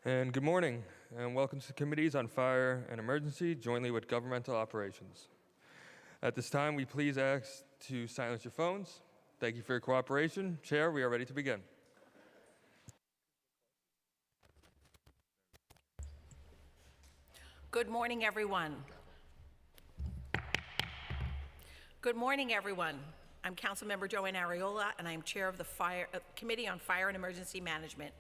And good morning, and welcome to the Committees on Fire and Emergency, jointly with Governmental Operations. At this time, we please ask to silence your phones. Thank you for your cooperation. Chair, we are ready to begin. Good morning, everyone. Good morning, everyone. I'm Councilmember Joanne Ariola, and I am Chair of the Committee on Fire and Emergency Management.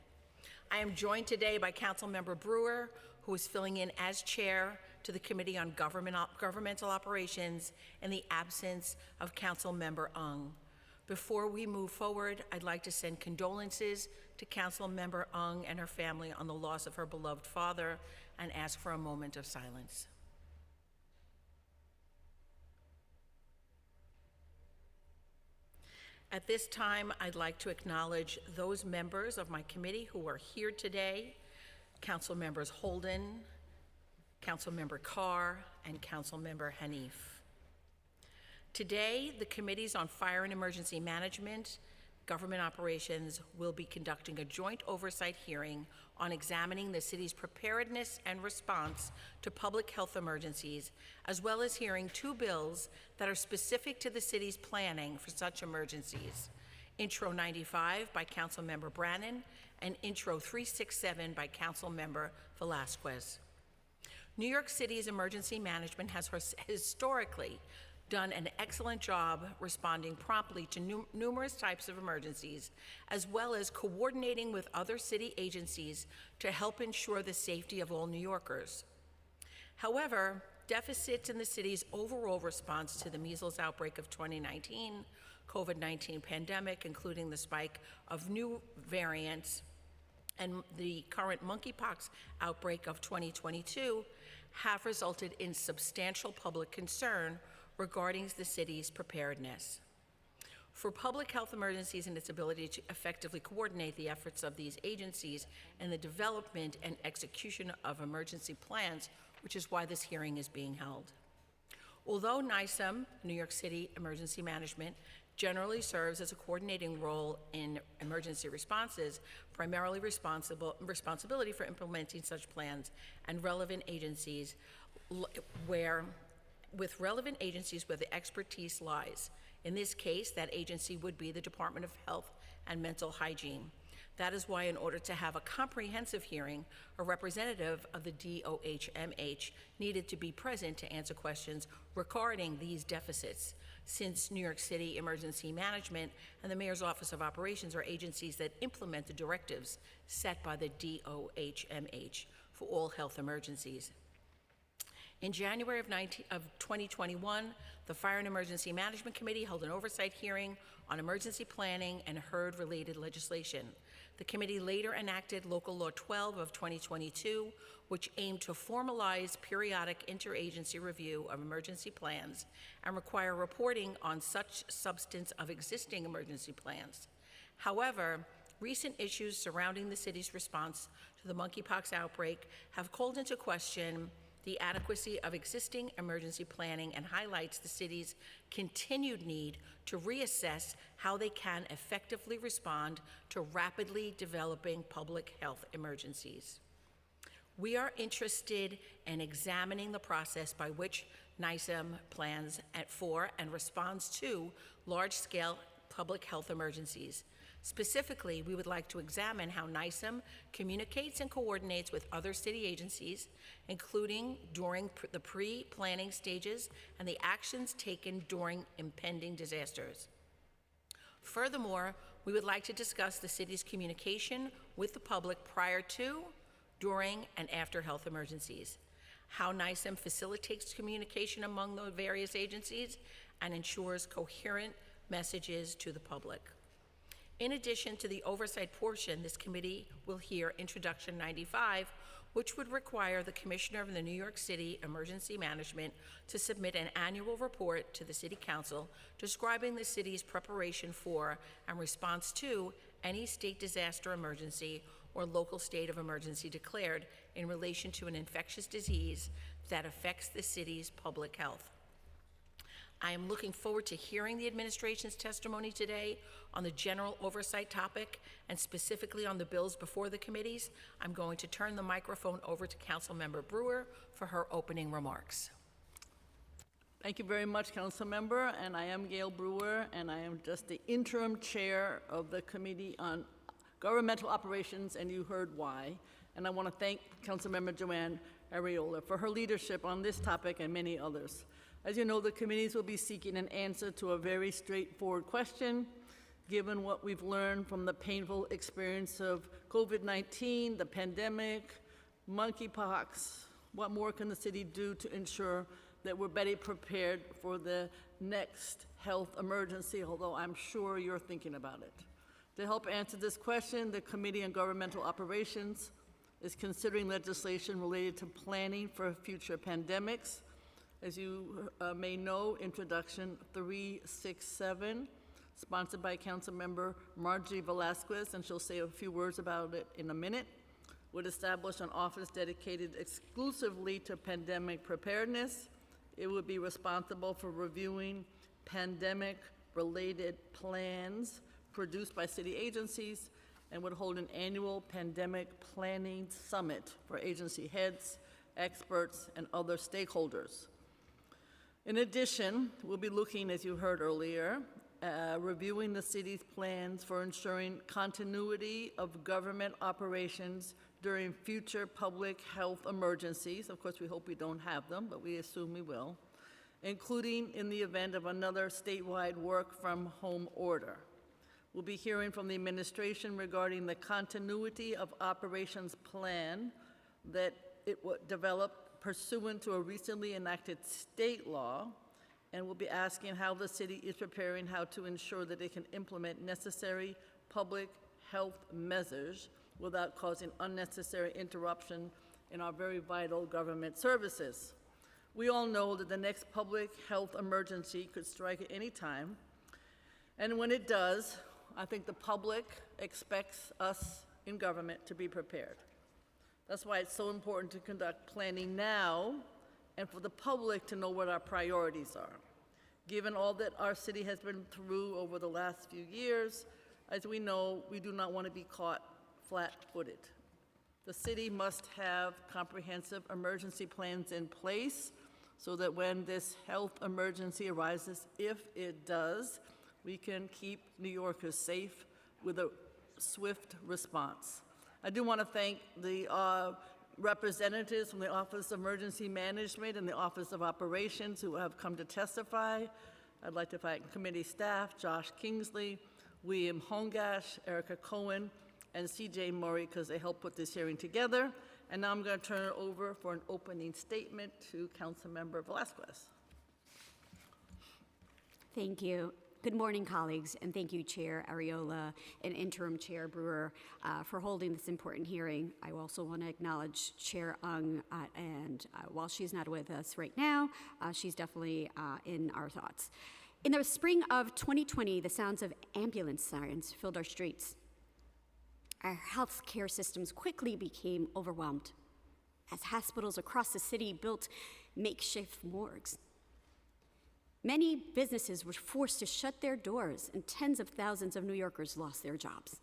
I am joined today by Councilmember Brewer, who is filling in as Chair to the Committee on Governmental Operations in the absence of Councilmember Ung. Before we move forward, I'd like to send condolences to Councilmember Ung and her family on the loss of her beloved father and ask for a moment of silence. At this time, I'd like to acknowledge those members of my committee who are here today, Council Members Holden, Councilmember Carr, and Councilmember Hanif. Today, the Committees on Fire and Emergency Management, Government Operations will be conducting a joint oversight hearing on examining the city's preparedness and response to public health emergencies, as well as hearing two bills that are specific to the city's planning for such emergencies. Intro 95 by Councilmember Brannan and Intro 367 by Councilmember Velasquez. New York City's emergency management has historically done an excellent job responding promptly to numerous types of emergencies, as well as coordinating with other city agencies to help ensure the safety of all New Yorkers. However, deficits in the city's overall response to the measles outbreak of 2019, COVID-19 pandemic, including the spike of new variants, and the current monkeypox outbreak of 2022 have resulted in substantial public concern regarding the city's preparedness. For public health emergencies and its ability to effectively coordinate the efforts of these agencies and the development and execution of emergency plans, which is why this hearing is being held. Although NYSEM, New York City Emergency Management, generally serves as a coordinating role in emergency responses, primarily responsibility for implementing such plans and relevant agencies where the expertise lies. In this case, that agency would be the Department of Health and Mental Hygiene. That is why, in order to have a comprehensive hearing, a representative of the DOHMH needed to be present to answer questions regarding these deficits, since New York City Emergency Management and the Mayor's Office of Operations are agencies that implement the directives set by the DOHMH for all health emergencies. In January of 2021, the Fire and Emergency Management Committee held an oversight hearing on emergency planning and heard related legislation. The committee later enacted Local Law 12 of 2022, which aimed to formalize periodic interagency review of emergency plans and require reporting on such substance of existing emergency plans. However, recent issues surrounding the city's response to the monkeypox outbreak have called into question the adequacy of existing emergency planning and highlights the city's continued need to reassess how they can effectively respond to rapidly developing public health emergencies. We are interested in examining the process by which NYSEM plans for and responds to large-scale public health emergencies. Specifically, we would like to examine how NYSEM communicates and coordinates with other city agencies, including during the pre-planning stages and the actions taken during impending disasters. Furthermore, we would like to discuss the city's communication with the public prior to, during, and after health emergencies, how NYSEM facilitates communication among the various agencies and ensures coherent messages to the public. In addition to the oversight portion, this committee will hear Introduction 95, which would require the Commissioner of the New York City Emergency Management to submit an annual report to the City Council describing the city's preparation for and response to any state disaster emergency or local state of emergency declared in relation to an infectious disease that affects the city's public health. I am looking forward to hearing the administration's testimony today on the general oversight topic and specifically on the bills before the committees. I'm going to turn the microphone over to Councilmember Brewer for her opening remarks. Thank you very much, Council Member, and I am Gail Brewer, and I am just the interim chair of the Committee on Governmental Operations, and you heard why. And I want to thank Councilmember Joanne Ariola for her leadership on this topic and many others. As you know, the committees will be seeking an answer to a very straightforward question, given what we've learned from the painful experience of COVID-19, the pandemic, monkeypox. What more can the city do to ensure that we're better prepared for the next health emergency, although I'm sure you're thinking about it. To help answer this question, the Committee on Governmental Operations is considering legislation related to planning for future pandemics. As you may know, Introduction 367, sponsored by Councilmember Marjorie Velasquez, and she'll say a few words about it in a minute, would establish an office dedicated exclusively to pandemic preparedness. It would be responsible for reviewing pandemic-related plans produced by city agencies and would hold an annual pandemic planning summit for agency heads, experts, and other stakeholders. In addition, we'll be looking, as you heard earlier, reviewing the city's plans for ensuring continuity of government operations during future public health emergencies. Of course, we hope we don't have them, but we assume we will, including in the event of another statewide work-from-home order. We'll be hearing from the administration regarding the continuity of operations plan that it would develop pursuant to a recently enacted state law, and we'll be asking how the city is preparing how to ensure that it can implement necessary public health measures without causing unnecessary interruption in our very vital government services. We all know that the next public health emergency could strike at any time, and when it does, I think the public expects us in government to be prepared. That's why it's so important to conduct planning now and for the public to know what our priorities are. Given all that our city has been through over the last few years, as we know, we do not want to be caught flat-footed. The city must have comprehensive emergency plans in place so that when this health emergency arises, if it does, we can keep New Yorkers safe with a swift response. I do want to thank the representatives from the Office of Emergency Management and the Office of Operations who have come to testify. I'd like to thank committee staff, Josh Kingsley, William Hongash, Erica Cohen, and CJ Murray, because they helped put this hearing together. And now I'm going to turn it over for an opening statement to Councilmember Velasquez. Thank you. Good morning, colleagues, and thank you, Chair Ariola and Interim Chair Brewer, for holding this important hearing. I also want to acknowledge Chair Ung, and while she's not with us right now, she's definitely in our thoughts. In the spring of 2020, the sounds of ambulance sirens filled our streets. Our healthcare systems quickly became overwhelmed as hospitals across the city built makeshift morgues. Many businesses were forced to shut their doors, and tens of thousands of New Yorkers lost their jobs.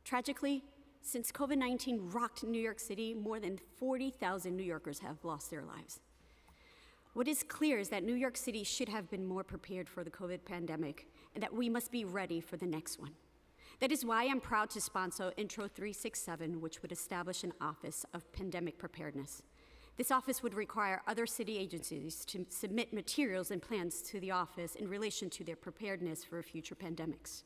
Tragically, since COVID-19 rocked New York City, more than 40,000 New Yorkers have lost their lives. What is clear is that New York City should have been more prepared for the COVID pandemic, and that we must be ready for the next one. That is why I'm proud to sponsor Intro 367, which would establish an Office of Pandemic Preparedness. This office would require other city agencies to submit materials and plans to the office in relation to their preparedness for future pandemics.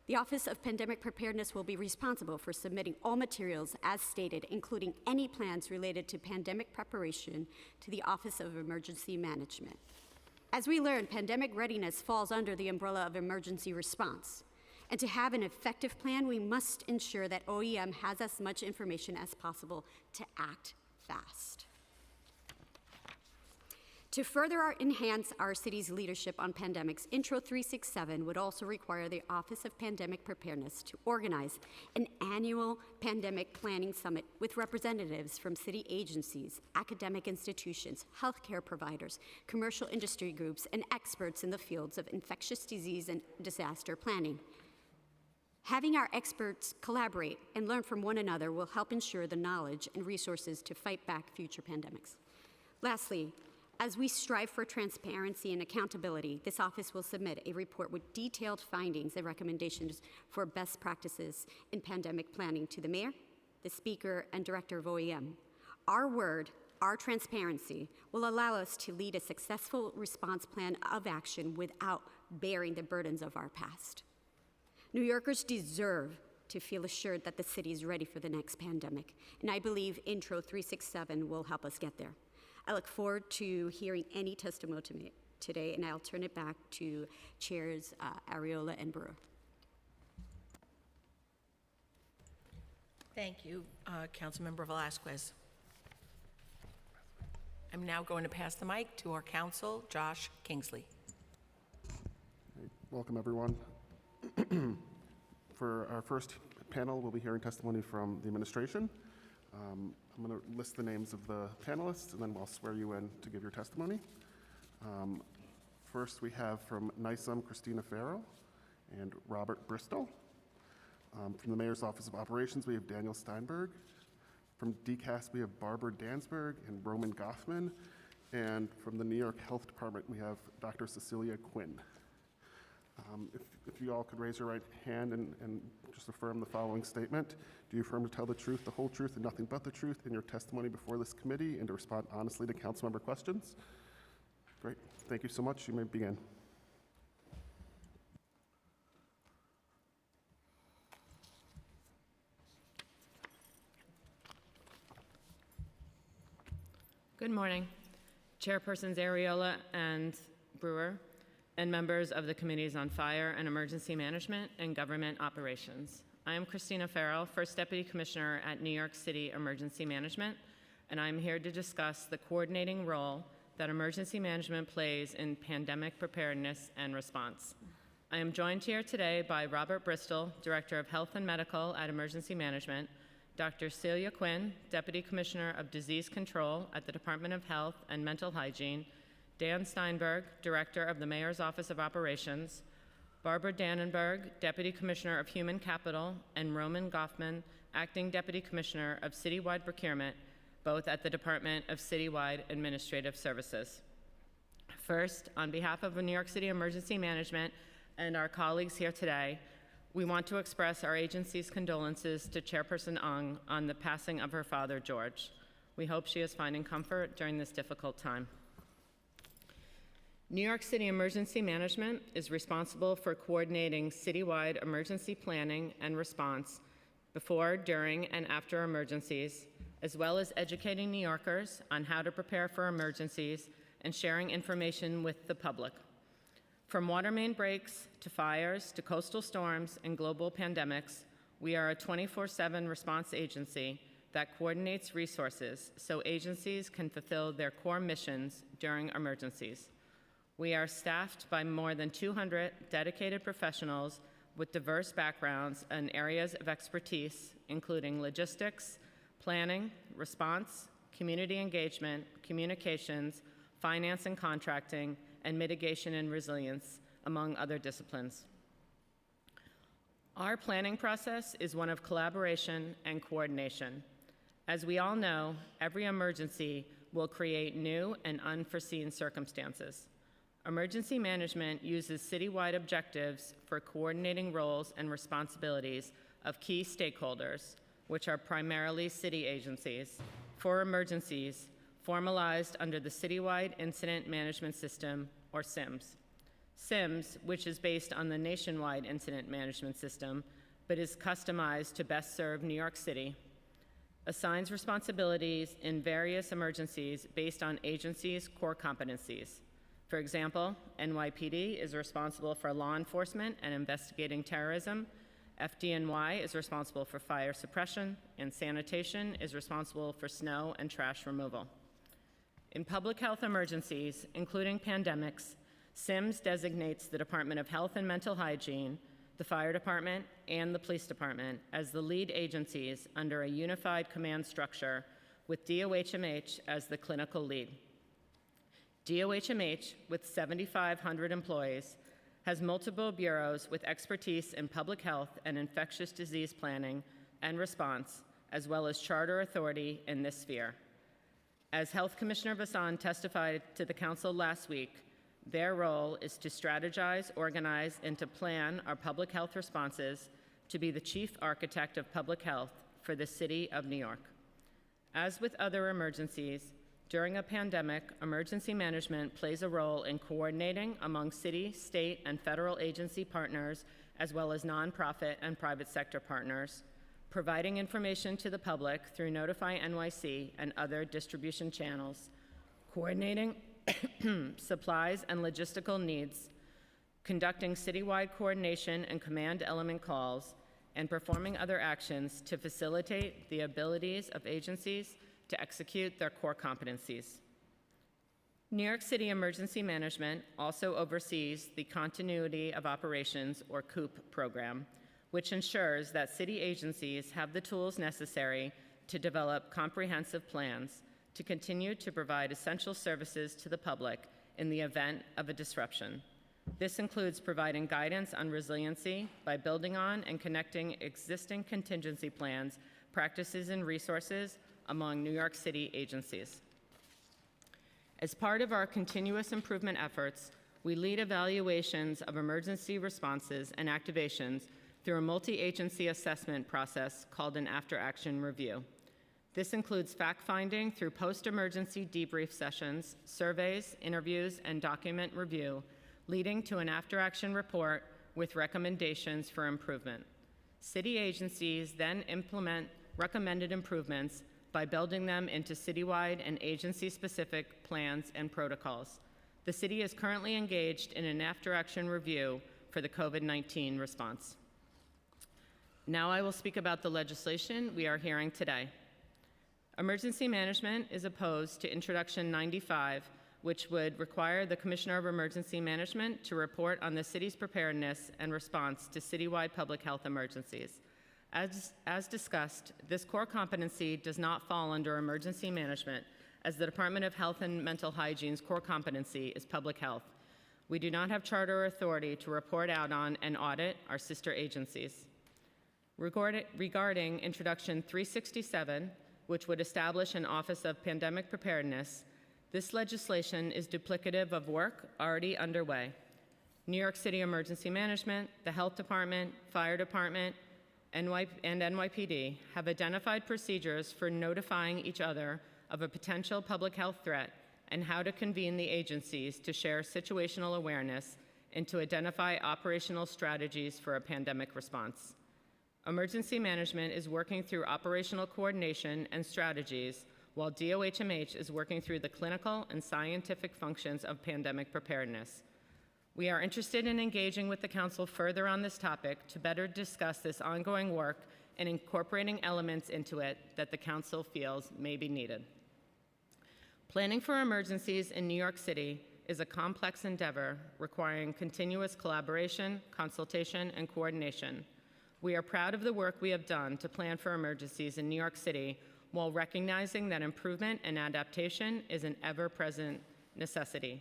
The Office of Pandemic Preparedness will be responsible for submitting all materials as stated, including any plans related to pandemic preparation, to the Office of Emergency Management. As we learned, pandemic readiness falls under the umbrella of emergency response. And to have an effective plan, we must ensure that OEM has as much information as possible to act fast. To further enhance our city's leadership on pandemics, Intro 367 would also require the Office of Pandemic Preparedness to organize an annual pandemic planning summit with representatives from city agencies, academic institutions, healthcare providers, commercial industry groups, and experts in the fields of infectious disease and disaster planning. Having our experts collaborate and learn from one another will help ensure the knowledge and resources to fight back future pandemics. Lastly, as we strive for transparency and accountability, this office will submit a report with detailed findings and recommendations for best practices in pandemic planning to the mayor, the speaker, and director of OEM. Our word, our transparency, will allow us to lead a successful response plan of action without bearing the burdens of our past. New Yorkers deserve to feel assured that the city is ready for the next pandemic, and I believe Intro 367 will help us get there. I look forward to hearing any testimony today, and I'll turn it back to Chairs Arreola and Brewer. Thank you, Councilmember Velasquez. I'm now going to pass the mic to our counsel, Josh Kingsley. Welcome, everyone. For our first panel, we'll be hearing testimony from the administration. I'm going to list the names of the panelists, and then we'll swear you in to give your testimony. First, we have from NYSUM, Christina Farrell and Robert Bristol. From the Mayor's Office of Operations, we have Daniel Steinberg. From DCAS, we have Barbara Dansberg and Roman Goffman. And from the New York Health Department, we have Dr. Cecilia Quinn. If you all could raise your right hand and just affirm the following statement. Do you affirm to tell the truth, the whole truth, and nothing but the truth in your testimony before this committee and to respond honestly to council member questions? Great. Thank you so much. You may begin. Good morning, Chairpersons Arreola and Brewer, and members of the Committees on Fire and Emergency Management and Government Operations. I am Christina Farrell, First Deputy Commissioner at New York City Emergency Management, and I'm here to discuss the coordinating role that emergency management plays in pandemic preparedness and response. I am joined here today by Robert Bristol, Director of Health and Medical at Emergency Management, Dr. Celia Quinn, Deputy Commissioner of Disease Control at the Department of Health and Mental Hygiene, Dan Steinberg, Director of the Mayor's Office of Operations, Barbara Dannenberg, Deputy Commissioner of Human Capital, and Roman Goffman, Acting Deputy Commissioner of Citywide Procurement, both at the Department of Citywide Administrative Services. First, on behalf of New York City Emergency Management and our colleagues here today, we want to express our agency's condolences to Chairperson Ong on the passing of her father, George. We hope she is finding comfort during this difficult time. New York City Emergency Management is responsible for coordinating citywide emergency planning and response before, during, and after emergencies, as well as educating New Yorkers on how to prepare for emergencies and sharing information with the public. From water main breaks to fires to coastal storms and global pandemics, we are a 24/7 response agency that coordinates resources so agencies can fulfill their core missions during emergencies. We are staffed by more than 200 dedicated professionals with diverse backgrounds and areas of expertise, including logistics, planning, response, community engagement, communications, finance and contracting, and mitigation and resilience, among other disciplines. Our planning process is one of collaboration and coordination. As we all know, every emergency will create new and unforeseen circumstances. Emergency management uses citywide objectives for coordinating roles and responsibilities of key stakeholders, which are primarily city agencies, for emergencies formalized under the Citywide Incident Management System, or CIMS. CIMS, which is based on the Nationwide Incident Management System, but is customized to best serve New York City, assigns responsibilities in various emergencies based on agencies' core competencies. For example, NYPD is responsible for law enforcement and investigating terrorism, FDNY is responsible for fire suppression, and sanitation is responsible for snow and trash removal. In public health emergencies, including pandemics, SIMS designates the Department of Health and Mental Hygiene, the Fire Department, and the Police Department as the lead agencies under a unified command structure with DOHMH as the clinical lead. DOHMH, with 7,500 employees, has multiple bureaus with expertise in public health and infectious disease planning and response, as well as charter authority in this sphere. As Health Commissioner Vassan testified to the Council last week, their role is to strategize, organize, and to plan our public health responses to be the chief architect of public health for the City of New York. As with other emergencies, during a pandemic, emergency management plays a role in coordinating among city, state, and federal agency partners, as well as nonprofit and private sector partners, providing information to the public through Notify NYC and other distribution channels, coordinating supplies and logistical needs, conducting citywide coordination and command element calls, and performing other actions to facilitate the abilities of agencies to execute their core competencies. New York City Emergency Management also oversees the Continuity of Operations, or COOP program, which ensures that city agencies have the tools necessary to develop comprehensive plans to continue to provide essential services to the public in the event of a disruption. This includes providing guidance on resiliency by building on and connecting existing contingency plans, practices, and resources among New York City agencies. As part of our continuous improvement efforts, we lead evaluations of emergency responses and activations through a multi-agency assessment process called an after-action review. This includes fact-finding through post-emergency debrief sessions, surveys, interviews, and document review, leading to an after-action report with recommendations for improvement. City agencies then implement recommended improvements by building them into citywide and agency-specific plans and protocols. The city is currently engaged in an after-action review for the COVID-19 response. Now I will speak about the legislation we are hearing today. Emergency management is opposed to Introduction 95, which would require the Commissioner of Emergency Management to report on the city's preparedness and response to citywide public health emergencies. As discussed, this core competency does not fall under emergency management, as the Department of Health and Mental Hygiene's core competency is public health. We do not have charter authority to report out on and audit our sister agencies. Regarding Introduction 367, which would establish an Office of Pandemic Preparedness, this legislation is duplicative of work already underway. New York City Emergency Management, the Health Department, Fire Department, and NYPD have identified procedures for notifying each other of a potential public health threat and how to convene the agencies to share situational awareness and to identify operational strategies for a pandemic response. Emergency management is working through operational coordination and strategies, while DOHMH is working through the clinical and scientific functions of pandemic preparedness. We are interested in engaging with the Council further on this topic to better discuss this ongoing work and incorporating elements into it that the Council feels may be needed. Planning for emergencies in New York City is a complex endeavor requiring continuous collaboration, consultation, and coordination. We are proud of the work we have done to plan for emergencies in New York City while recognizing that improvement and adaptation is an ever-present necessity.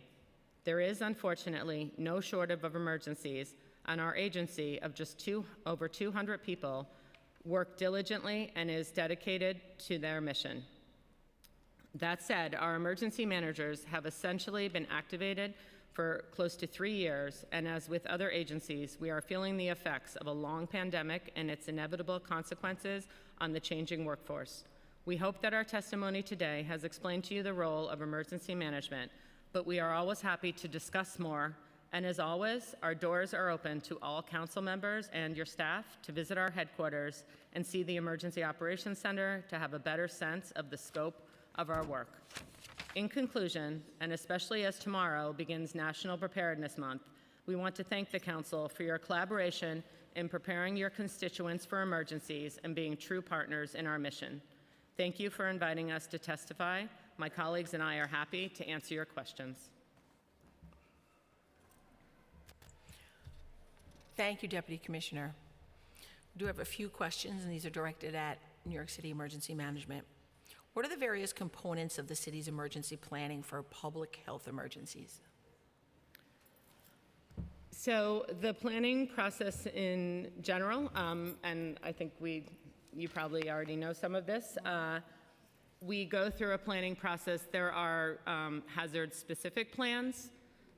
There is, unfortunately, no shortage of emergencies, and our agency of just over 200 people work diligently and is dedicated to their mission. That said, our emergency managers have essentially been activated for close to 3 years, and as with other agencies, we are feeling the effects of a long pandemic and its inevitable consequences on the changing workforce. We hope that our testimony today has explained to you the role of emergency management, but we are always happy to discuss more, and as always, our doors are open to all council members and your staff to visit our headquarters and see the Emergency Operations Center to have a better sense of the scope of our work. In conclusion, and especially as tomorrow begins National Preparedness Month, we want to thank the Council for your collaboration in preparing your constituents for emergencies and being true partners in our mission. Thank you for inviting us to testify. My colleagues and I are happy to answer your questions. Thank you, Deputy Commissioner. We do have a few questions, and these are directed at New York City Emergency Management. What are the various components of the city's emergency planning for public health emergencies? So the planning process in general, and I think you probably already know some of this, we go through a planning process. There are hazard-specific plans,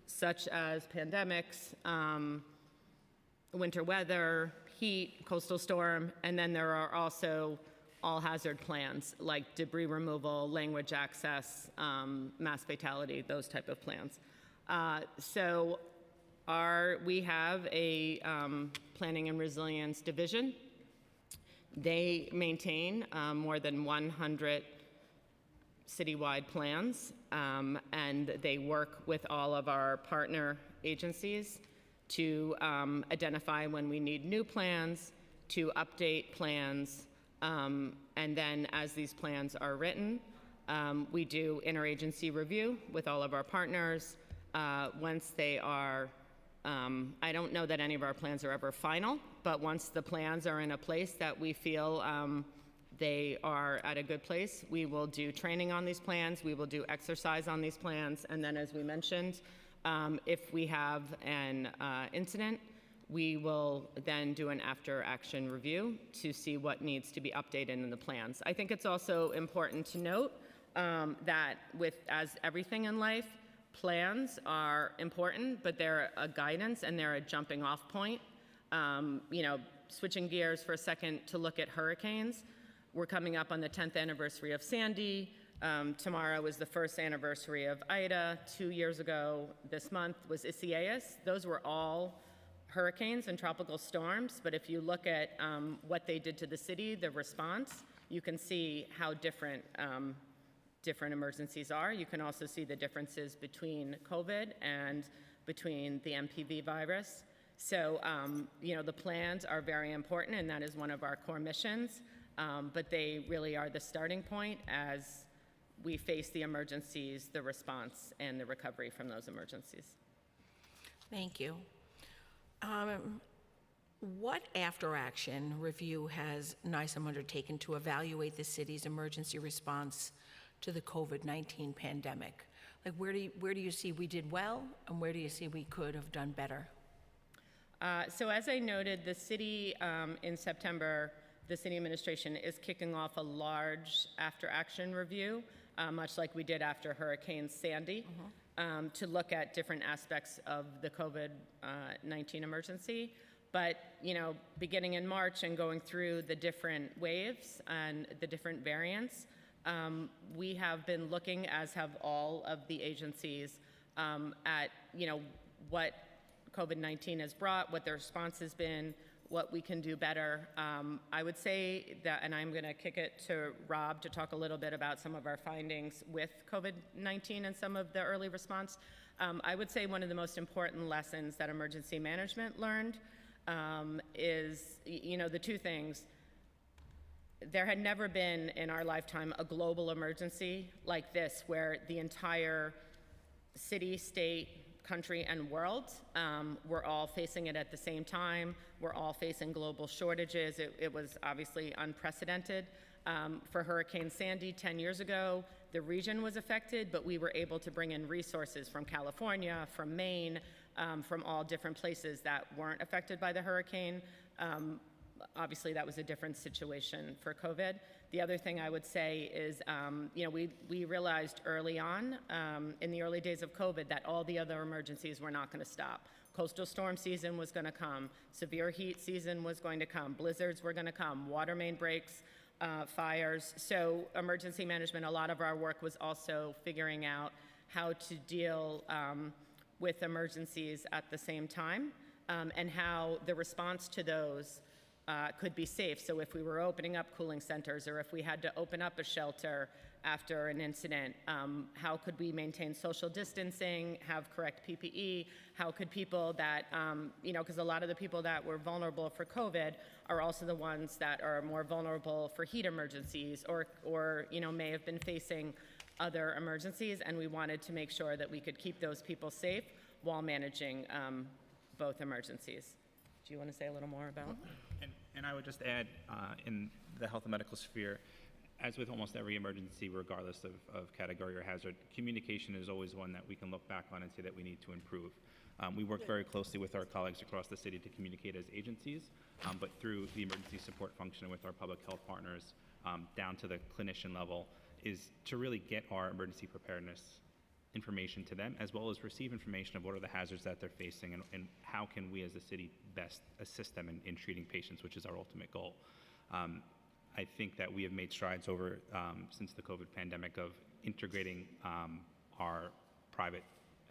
such as pandemics, winter weather, heat, coastal storm, and then there are also all-hazard plans like debris removal, language access, mass fatality, those type of plans. We have a planning and resilience division. They maintain more than 100 citywide plans, and they work with all of our partner agencies to identify when we need new plans, to update plans, and then as these plans are written, we do interagency review with all of our partners. Once they are, I don't know that any of our plans are ever final, but once the plans are in a place that we feel they are at a good place, we will do training on these plans, we will do exercise on these plans, and then as we mentioned, if we have an incident, we will then do an after-action review to see what needs to be updated in the plans. I think it's also important to note that as everything in life, plans are important, but they're a guidance and they're a jumping off point. Switching gears for a second to look at hurricanes, we're coming up on the 10th anniversary of Sandy. Tomorrow is the first anniversary of Ida. 2 years ago this month was Isaias. Those were all hurricanes and tropical storms, but if you look at what they did to the city, the response, you can see how different emergencies are. You can also see the differences between COVID and between the MPV virus. So, the plans are very important, and that is one of our core missions, but they really are the starting point as we face the emergencies, the response, and the recovery from those emergencies. Thank you. What after-action review has NICEM undertaken to evaluate the city's emergency response to the COVID-19 pandemic? Like, where do you see we did well, and where do you see we could have done better? So as I noted, the city, in September, the city administration is kicking off a large after-action review, much like we did after Hurricane Sandy, to look at different aspects of the COVID-19 emergency. But, beginning in March and going through the different waves and the different variants, we have been looking, as have all of the agencies, at, what COVID-19 has brought, what the response has been, what we can do better. I would say that, and I'm going to kick it to Rob to talk a little bit about some of our findings with COVID-19 and some of the early response. I would say one of the most important lessons that emergency management learned is, the two things. There had never been in our lifetime a global emergency like this, where the entire city, state, country, and world were all facing it at the same time. We're all facing global shortages. It was obviously unprecedented. For Hurricane Sandy 10 years ago, the region was affected, but we were able to bring in resources from California, from Maine, from all different places that weren't affected by the hurricane. Obviously, that was a different situation for COVID. The other thing I would say is, we realized early on, in the early days of COVID, that all the other emergencies were not going to stop. Coastal storm season was going to come. Severe heat season was going to come. Blizzards were going to come. Water main breaks, fires. So emergency management, a lot of our work was also figuring out how to deal with emergencies at the same time, and how the response to those could be safe. So if we were opening up cooling centers, or if we had to open up a shelter after an incident, how could we maintain social distancing, have correct PPE? How could people that, because a lot of the people that were vulnerable for COVID are also the ones that are more vulnerable for heat emergencies, or may have been facing other emergencies, and we wanted to make sure that we could keep those people safe while managing both emergencies. Do you want to say a little more about? And I would just add, in the health and medical sphere, as with almost every emergency, regardless of category or hazard, communication is always one that we can look back on and say that we need to improve. We work very closely with our colleagues across the city to communicate as agencies, but through the emergency support function with our public health partners down to the clinician level, is to really get our emergency preparedness information to them, as well as receive information of what are the hazards that they're facing and how can we as a city best assist them in treating patients, which is our ultimate goal. I think that we have made strides over since the COVID pandemic of integrating our private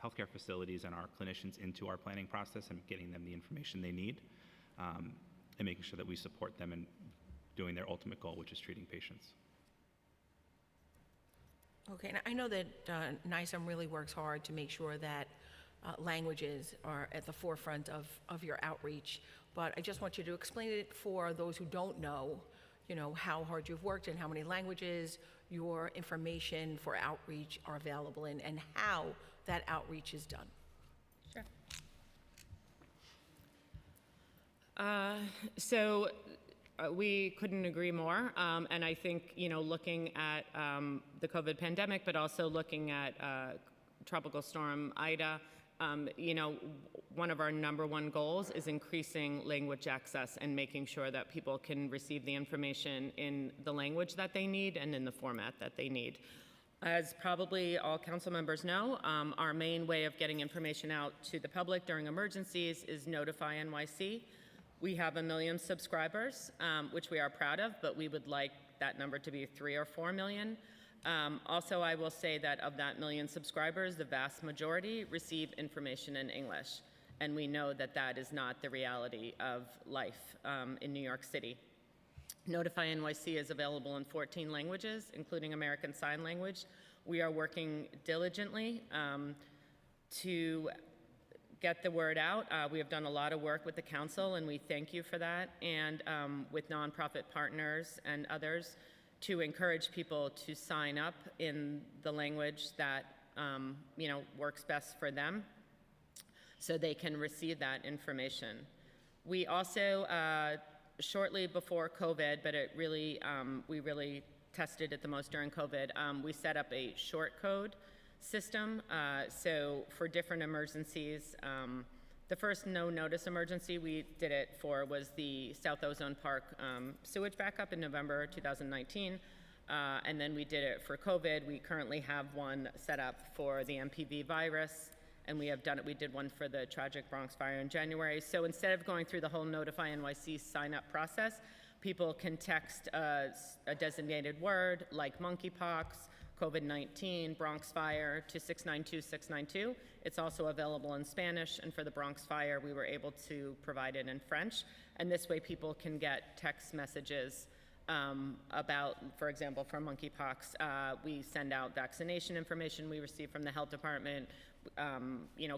healthcare facilities and our clinicians into our planning process and getting them the information they need, and making sure that we support them in doing their ultimate goal, which is treating patients. Okay, and I know that NISM really works hard to make sure that languages are at the forefront of your outreach, but I just want you to explain it for those who don't know, how hard you've worked and how many languages your information for outreach are available in and how that outreach is done. Sure. So we couldn't agree more, and I think, looking at the COVID pandemic, but also looking at Tropical Storm Ida, one of our #1 goals is increasing language access and making sure that people can receive the information in the language that they need and in the format that they need. As probably all council members know, our main way of getting information out to the public during emergencies is Notify NYC. We have 1 million subscribers, which we are proud of, but we would like that number to be 3 or 4 million. Also, I will say that of that 1 million subscribers, the vast majority receive information in English, and we know that that is not the reality of life in New York City. Notify NYC is available in 14 languages, including American Sign Language. We are working diligently to get the word out. We have done a lot of work with the council, and we thank you for that, and with nonprofit partners and others to encourage people to sign up in the language that works best for them, so they can receive that information. We also, shortly before COVID, but we really tested it the most during COVID, we set up a short code system. So for different emergencies, the first no-notice emergency we did it for was the South Ozone Park sewage backup in November 2019. And then we did it for COVID. We currently have one set up for the MPV virus, and we did one for the tragic Bronx fire in January. So instead of going through the whole Notify NYC sign-up process, people can text a designated word like monkeypox, COVID-19, Bronx fire to 692-692. It's also available in Spanish, and for the Bronx fire, we were able to provide it in French. And this way people can get text messages about, for example, for monkeypox, we send out vaccination information we receive from the health department,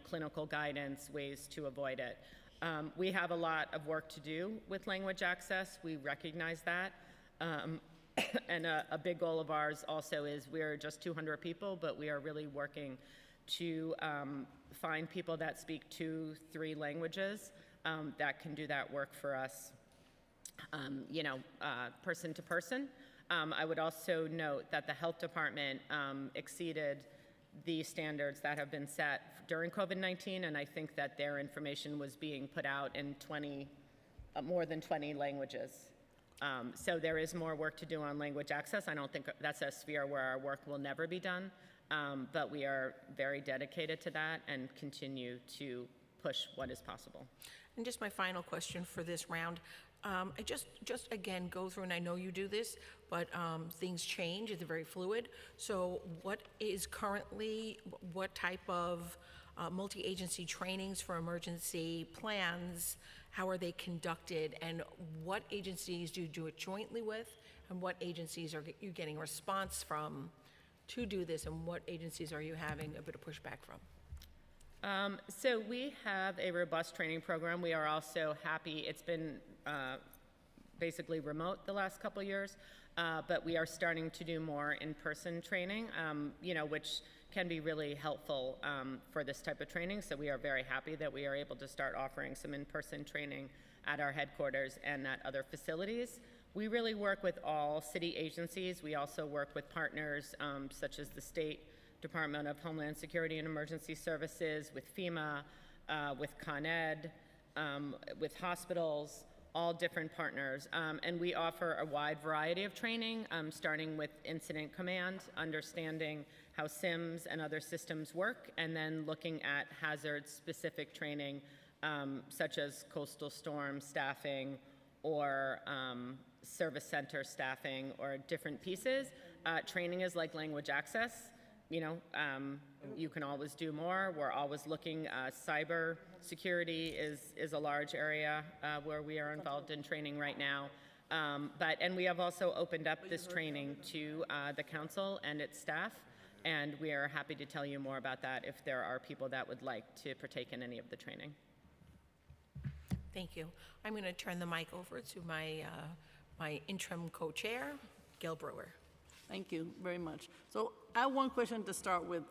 clinical guidance, ways to avoid it. We have a lot of work to do with language access. We recognize that. And a big goal of ours also is we're just 200 people, but we are really working to find people that speak 2-3 languages that can do that work for us, person to person. I would also note that the health department exceeded the standards that have been set during COVID-19, and I think that their information was being put out in more than 20 languages. So there is more work to do on language access. I don't think that's a sphere where our work will never be done, but we are very dedicated to that and continue to push what is possible. And just my final question for this round. I just again go through, and I know you do this, but things change, it's very fluid. So what type of multi-agency trainings for emergency plans, how are they conducted, and what agencies do you do it jointly with, and what agencies are you getting response from to do this, and what agencies are you having a bit of pushback from? So we have a robust training program. We are also happy, it's been basically remote the last couple years, but we are starting to do more in-person training, which can be really helpful for this type of training. So we are very happy that we are able to start offering some in-person training at our headquarters and at other facilities. We really work with all city agencies. We also work with partners such as the State Department of Homeland Security and Emergency Services, with FEMA, with Con Ed, with hospitals, all different partners. And we offer a wide variety of training, starting with incident command, understanding how SIMS and other systems work, and then looking at hazard-specific training, such as coastal storm staffing or service center staffing or different pieces. Training is like language access. You can always do more. We're always looking. Cyber security is a large area where we are involved in training right now. And we have also opened up this training to the council and its staff, and we are happy to tell you more about that if there are people that would like to partake in any of the training. Thank you. I'm going to turn the mic over to my interim co-chair, Gail Brewer. Thank you very much. So I have one question to start with.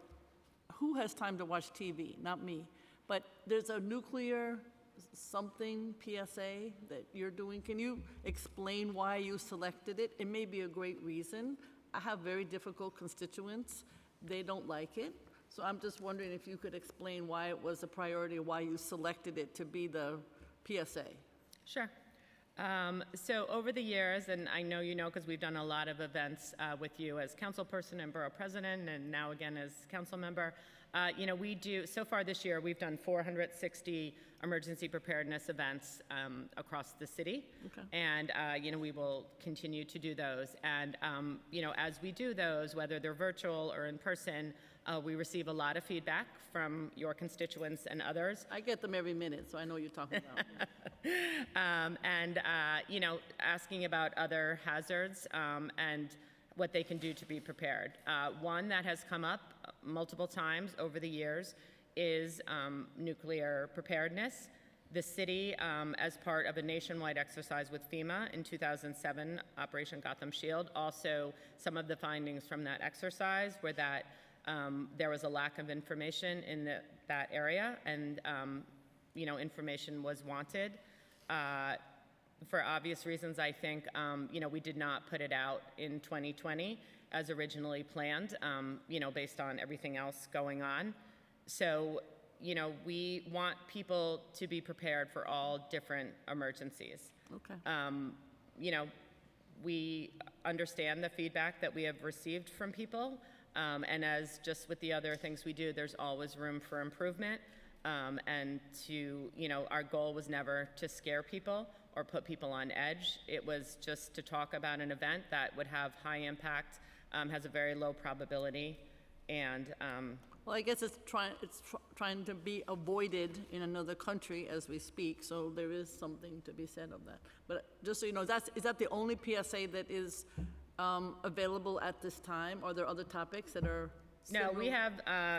Who has time to watch TV? Not me. But there's a nuclear something PSA that you're doing. Can you explain why you selected it? It may be a great reason. I have very difficult constituents. They don't like it. So I'm just wondering if you could explain why it was a priority, why you selected it to be the PSA. Sure. So over the years, and I know you know because we've done a lot of events with you as councilperson and borough president, and now again as council member, we do, so far this year, we've done 460 emergency preparedness events across the city. Okay. And, we will continue to do those. And, as we do those, whether they're virtual or in person, we receive a lot of feedback from your constituents and others. I get them every minute, so I know you're talking about. Asking about other hazards and what they can do to be prepared. One that has come up multiple times over the years is nuclear preparedness. The city, as part of a nationwide exercise with FEMA in 2007, Operation Gotham Shield, also some of the findings from that exercise were that there was a lack of information in that area, and information was wanted. For obvious reasons, I think, we did not put it out in 2020 as originally planned, based on everything else going on. So, we want people to be prepared for all different emergencies. Okay. We understand the feedback that we have received from people, and as just with the other things we do, there's always room for improvement. And our goal was never to scare people or put people on edge. It was just to talk about an event that would have high impact, has a very low probability, and well, I guess it's trying to be avoided in another country as we speak, so there is something to be said of that. But just so you know, is that the only PSA that is available at this time? Are there other topics that are No, we have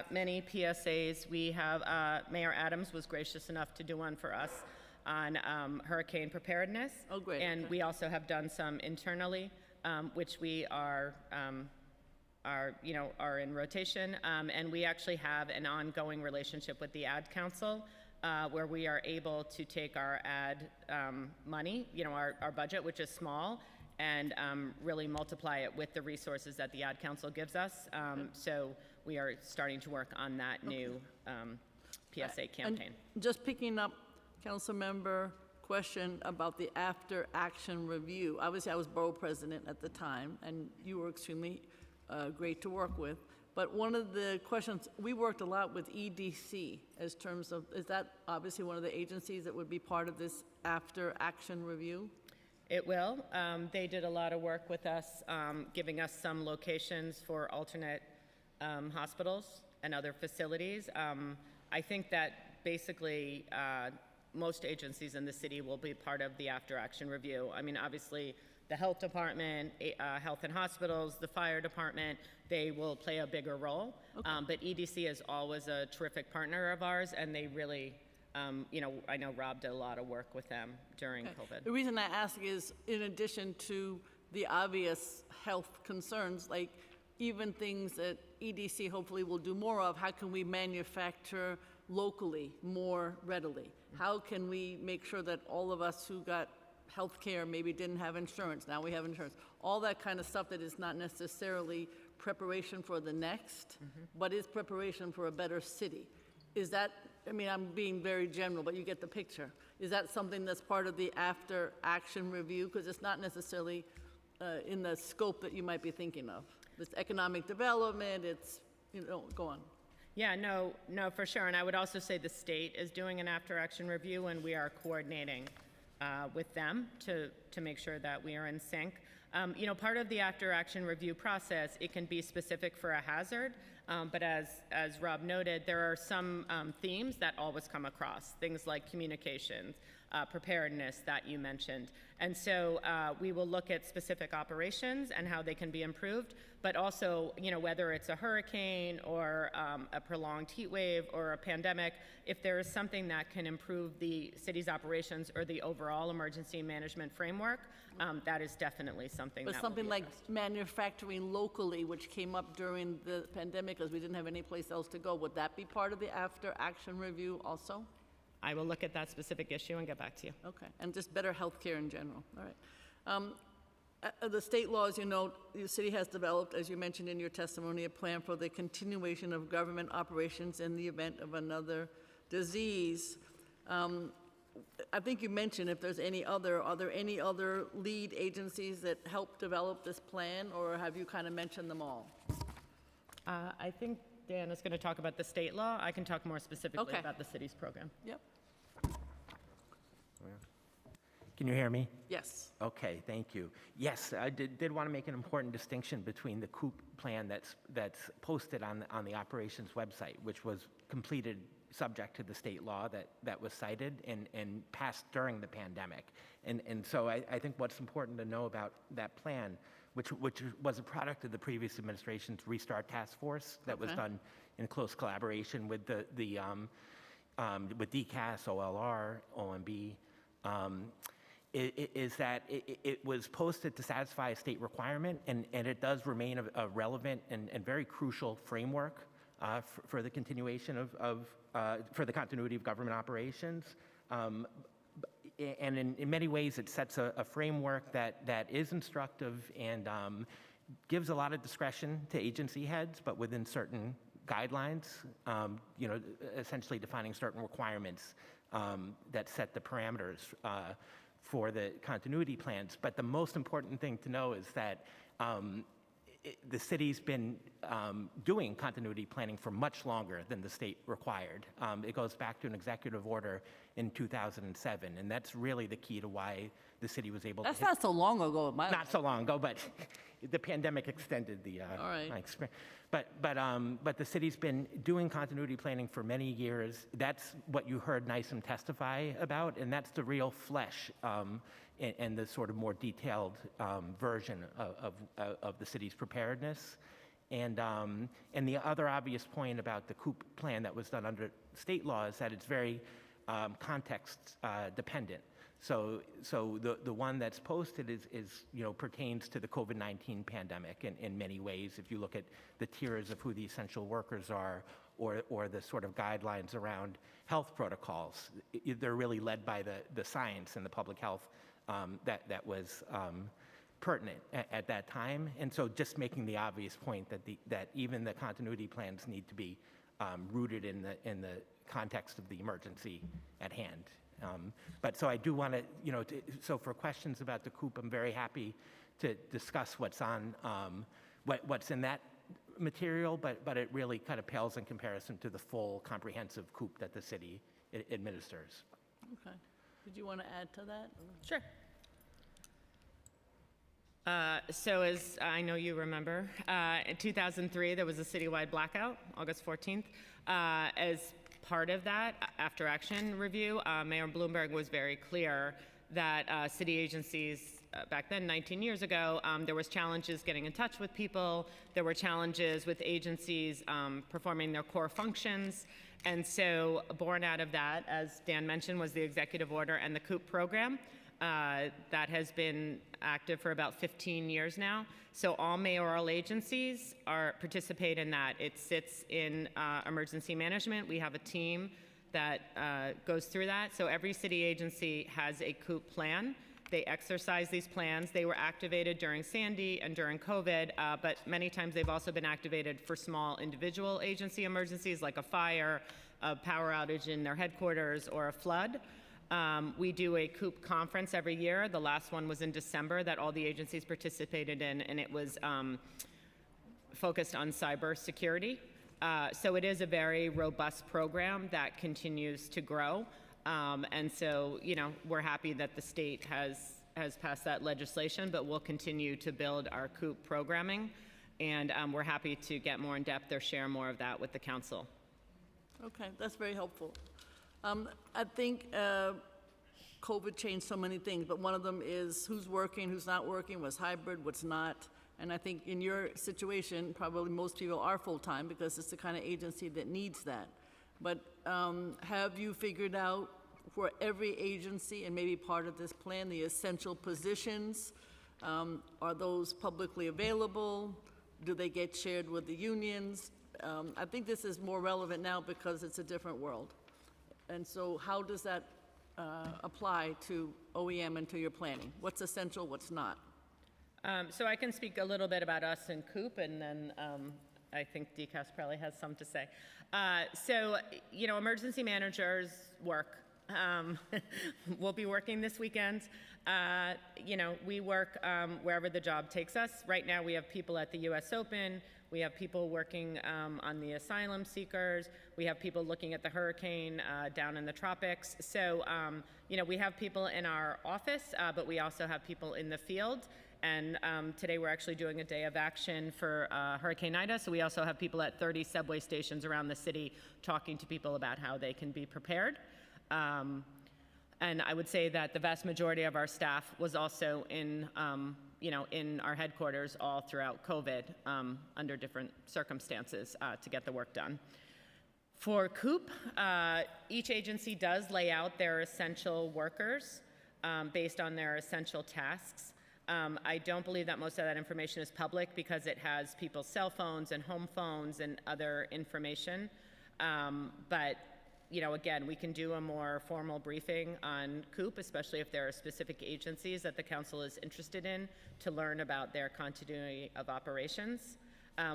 many PSAs. We have, Mayor Adams was gracious enough to do one for us on hurricane preparedness. Oh, great. And Okay. we also have done some internally, which we are in rotation. And we actually have an ongoing relationship with the Ad Council, where we are able to take our ad money, our budget, which is small, and really multiply it with the resources that the Ad Council gives us. So we are starting to work on that new PSA campaign. And just picking up Councilmember question about the after-action review. Obviously, I was borough president at the time, and you were extremely great to work with. But one of the questions, we worked a lot with EDC as terms of, is that obviously one of the agencies that would be part of this after-action review? It will. They did a lot of work with us, giving us some locations for alternate hospitals and other facilities. I think that basically most agencies in the city will be part of the after-action review. I mean, obviously, the health department, health and hospitals, the fire department, they will play a bigger role. Okay. But EDC is always a terrific partner of ours, and they really I know Rob did a lot of work with them during The COVID. reason I ask is, in addition to the obvious health concerns, like even things that EDC hopefully will do more of, how can we manufacture locally more readily? How can we make sure that all of us who got health care maybe didn't have insurance, now we have insurance? All that kind of stuff that is not necessarily preparation for the next, but is preparation for a better city. Is that, I mean, I'm being very general, but you get the picture. Is that something that's part of the after-action review? Because it's not necessarily in the scope that you might be thinking of. It's economic development, it's, go on. Yeah, no, for sure. And I would also say the state is doing an after-action review, and we are coordinating with them to make sure that we are in sync. Part of the after-action review process, it can be specific for a hazard, but as Rob noted, there are some themes that always come across, things like communications, preparedness that you mentioned. And so we will look at specific operations and how they can be improved, but also, whether it's a hurricane or a prolonged heat wave or a pandemic, if there is something that can improve the city's operations or the overall emergency management framework, that is definitely something But that will something be like addressed. manufacturing locally, which came up during the pandemic because we didn't have any place else to go, would that be part of the after-action review also? I will look at that specific issue and get back to you. Okay, and just better health care in general, all right. The state laws, the city has developed, as you mentioned in your testimony, a plan for the continuation of government operations in the event of another disease. I think you mentioned if there's are there any other lead agencies that help develop this plan, or have you kind of mentioned them all? I think Dan is going to talk about the state law. I can talk more specifically Okay. about the city's program. Yep, Can you hear me? yes. Okay, thank you. Yes, I did want to make an important distinction between the COOP plan that's posted on the operations website, which was completed subject to the state law that was cited and passed during the pandemic. And so I think what's important to know about that plan, which was a product of the previous administration's Restart Task Force that was Okay. done in close collaboration with with DCAS, OLR, OMB, is that it was posted to satisfy a state requirement, and it does remain a relevant and very crucial framework for the continuation for the continuity of government operations. And in many ways, it sets a framework that is instructive and gives a lot of discretion to agency heads, but within certain guidelines, essentially defining certain requirements that set the parameters for the continuity plans. But the most important thing to know is that the city's been doing continuity planning for much longer than the state required. It goes back to an executive order in 2007, and that's really the key to why the city was able That's to not so long ago, in my life. not so long ago, but the pandemic extended the All right. my experience. But the city's been doing continuity planning for many years. That's what you heard NYSEM testify about, and that's the real flesh and the sort of more detailed version of the city's preparedness. And the other obvious point about the COOP plan that was done under state law is that it's very context dependent. So the one that's posted is pertains to the COVID-19 pandemic in many ways. If you look at the tiers of who the essential workers are, or the sort of guidelines around health protocols, they're really led by the science and the public health that was pertinent at that time. And so just making the obvious point that even the continuity plans need to be rooted in the context of the emergency at hand. But so I do want to, so for questions about the COOP, I'm very happy to discuss what's on, what's in that material, but it really kind of pales in comparison to the full comprehensive COOP that the city administers. Okay. Did you want to add to that? Sure. So as I know you remember, in 2003, there was a citywide blackout, August 14th. As part of that after-action review, Mayor Bloomberg was very clear that city agencies, back then, 19 years ago, there was challenges getting in touch with people. There were challenges with agencies performing their core functions. And so born out of that, as Dan mentioned, was the executive order and the COOP program. That has been active for about 15 years now. So all mayoral agencies participate in that. It sits in emergency management. We have a team that goes through that. So every city agency has a COOP plan. They exercise these plans. They were activated during Sandy and during COVID, but many times they've also been activated for small individual agency emergencies like a fire, a power outage in their headquarters, or a flood. We do a COOP conference every year. The last one was in December that all the agencies participated in, and it was focused on cybersecurity. So it is a very robust program that continues to grow. And so, we're happy that the state has passed that legislation, but we'll continue to build our COOP programming. And we're happy to get more in depth or share more of that with the council. Okay, that's very helpful. I think COVID changed so many things, but one of them is who's working, who's not working, what's hybrid, what's not. And I think in your situation, probably most people are full-time because it's the kind of agency that needs that. But have you figured out for every agency and maybe part of this plan, the essential positions? Are those publicly available? Do they get shared with the unions? I think this is more relevant now because it's a different world. And so how does that apply to OEM and to your planning? What's essential, what's not? So I can speak a little bit about us and COOP, and then I think DCAS probably has some to say. So, emergency managers work. We'll be working this weekend. We work wherever the job takes us. Right now we have people at the US Open. We have people working on the asylum seekers. We have people looking at the hurricane down in the tropics. So, we have people in our office, but we also have people in the field. And today we're actually doing a day of action for Hurricane Ida. So we also have people at 30 subway stations around the city talking to people about how they can be prepared. And I would say that the vast majority of our staff was also in our headquarters all throughout COVID under different circumstances to get the work done. For COOP, each agency does lay out their essential workers based on their essential tasks. I don't believe that most of that information is public because it has people's cell phones and home phones and other information. But again, we can do a more formal briefing on COOP, especially if there are specific agencies that the council is interested in to learn about their continuity of operations.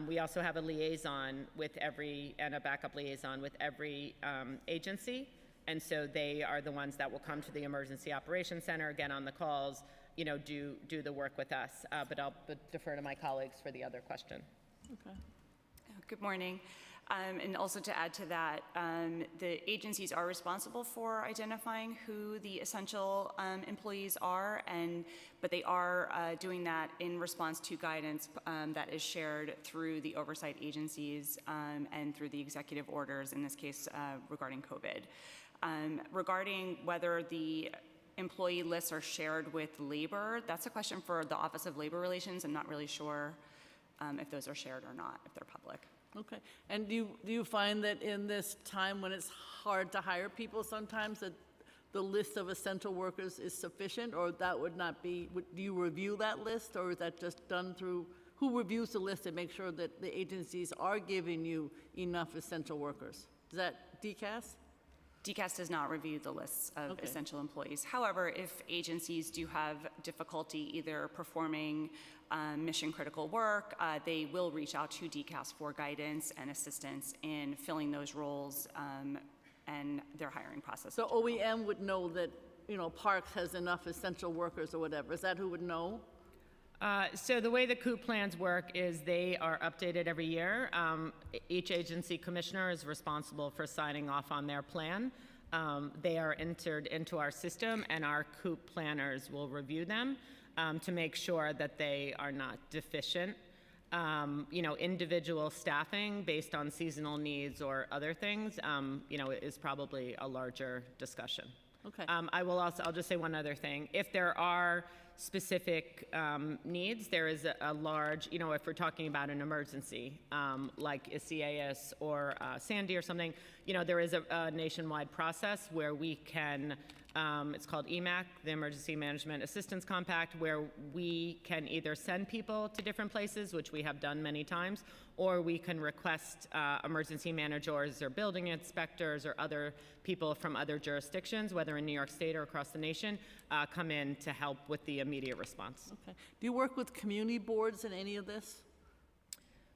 We also have a liaison with and a backup liaison with every agency. And so they are the ones that will come to the Emergency Operations Center, get on the calls, do the work with us. But I'll defer to my colleagues for the other question. Okay. Good morning. And also to add to that, the agencies are responsible for identifying who the essential employees are, but they are doing that in response to guidance that is shared through the oversight agencies and through the executive orders, in this case regarding COVID. Regarding whether the employee lists are shared with labor, that's a question for the Office of Labor Relations. I'm not really sure if those are shared or not, if they're public. Okay. And do you find that in this time when it's hard to hire people sometimes that the list of essential workers is sufficient, or that would not be, do you review that list, or is that just done through, who reviews the list and make sure that the agencies are giving you enough essential workers? Is that DCAS? DCAS does not review the lists of essential employees. However, if agencies do have difficulty either performing mission critical work, they will reach out to DCAS for guidance and assistance in filling those roles and their hiring process. So OEM would know that, Parks has enough essential workers or whatever. Is that who would know? So the way the COOP plans work is they are updated every year. Each agency commissioner is responsible for signing off on their plan. They are entered into our system, and our COOP planners will review them to make sure that they are not deficient. Individual staffing based on seasonal needs or other things, is probably a larger discussion. Okay. I'll just say one other thing. If there are specific needs, there is a large, if we're talking about an emergency, like Isaias or Sandy or something, there is a nationwide process where we can, it's called EMAC, the Emergency Management Assistance Compact, where we can either send people to different places, which we have done many times, or we can request emergency managers or building inspectors or other people from other jurisdictions, whether in New York State or across the nation, come in to help with the immediate response. Okay. Do you work with community boards in any of this?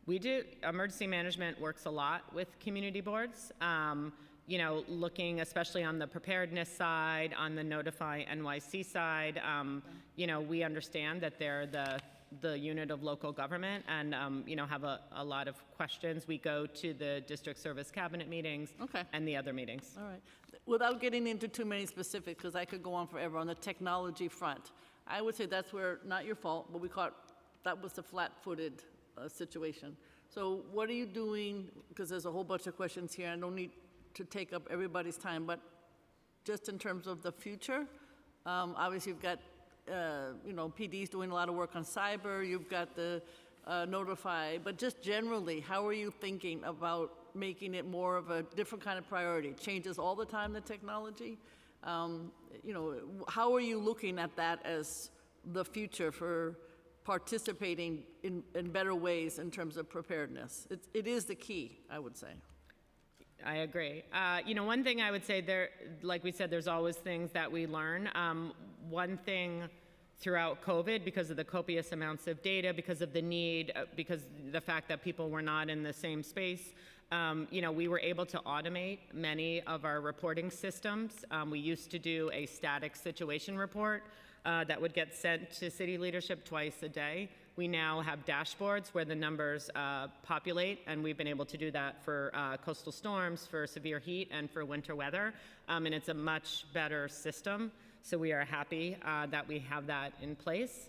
We do. Emergency management works a lot with community boards. Looking especially on the preparedness side, on the Notify NYC side, we understand that they're the unit of local government and, have a lot of questions. We go to the district service cabinet meetings and the other meetings. All right. Without getting into too many specifics, because I could go on forever, on the technology front, I would say that's where, not your fault, but that was the flat-footed situation. So what are you doing, because there's a whole bunch of questions here, I don't need to take up everybody's time, but just in terms of the future, obviously you've got, PD's doing a lot of work on cyber, you've got the Notify, but just generally, how are you thinking about making it more of a different kind of priority? It changes all the time, the technology. How are you looking at that as the future for participating in better ways in terms of preparedness? It is the key, I would say. I agree. One thing I would say like we said, there's always things that we learn. One thing throughout COVID, because of the copious amounts of data, because of the need, because the fact that people were not in the same space, we were able to automate many of our reporting systems. We used to do a static situation report that would get sent to city leadership twice a day. We now have dashboards where the numbers populate, and we've been able to do that for coastal storms, for severe heat, and for winter weather. And it's a much better system, so we are happy that we have that in place.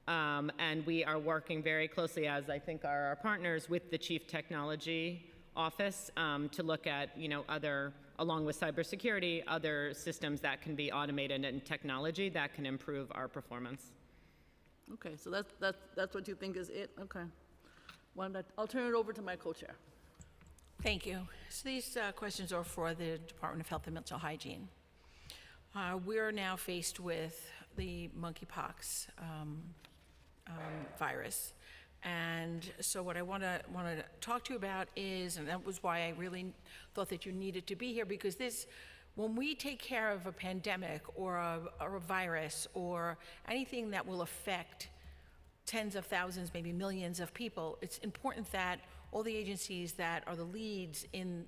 And we are working very closely, as I think are our partners, with the Chief Technology Office to look at, other, along with cybersecurity, other systems that can be automated and technology that can improve our performance. Okay, so that's what you think is it? Okay. I'll turn it over to my co-chair. Thank you. So these questions are for the Department of Health and Mental Hygiene. We're now faced with the monkeypox virus. And so what I want to talk to you about is, and that was why I really thought that you needed to be here, because when we take care of a pandemic or a virus or anything that will affect tens of thousands, maybe millions of people, it's important that all the agencies that are the leads in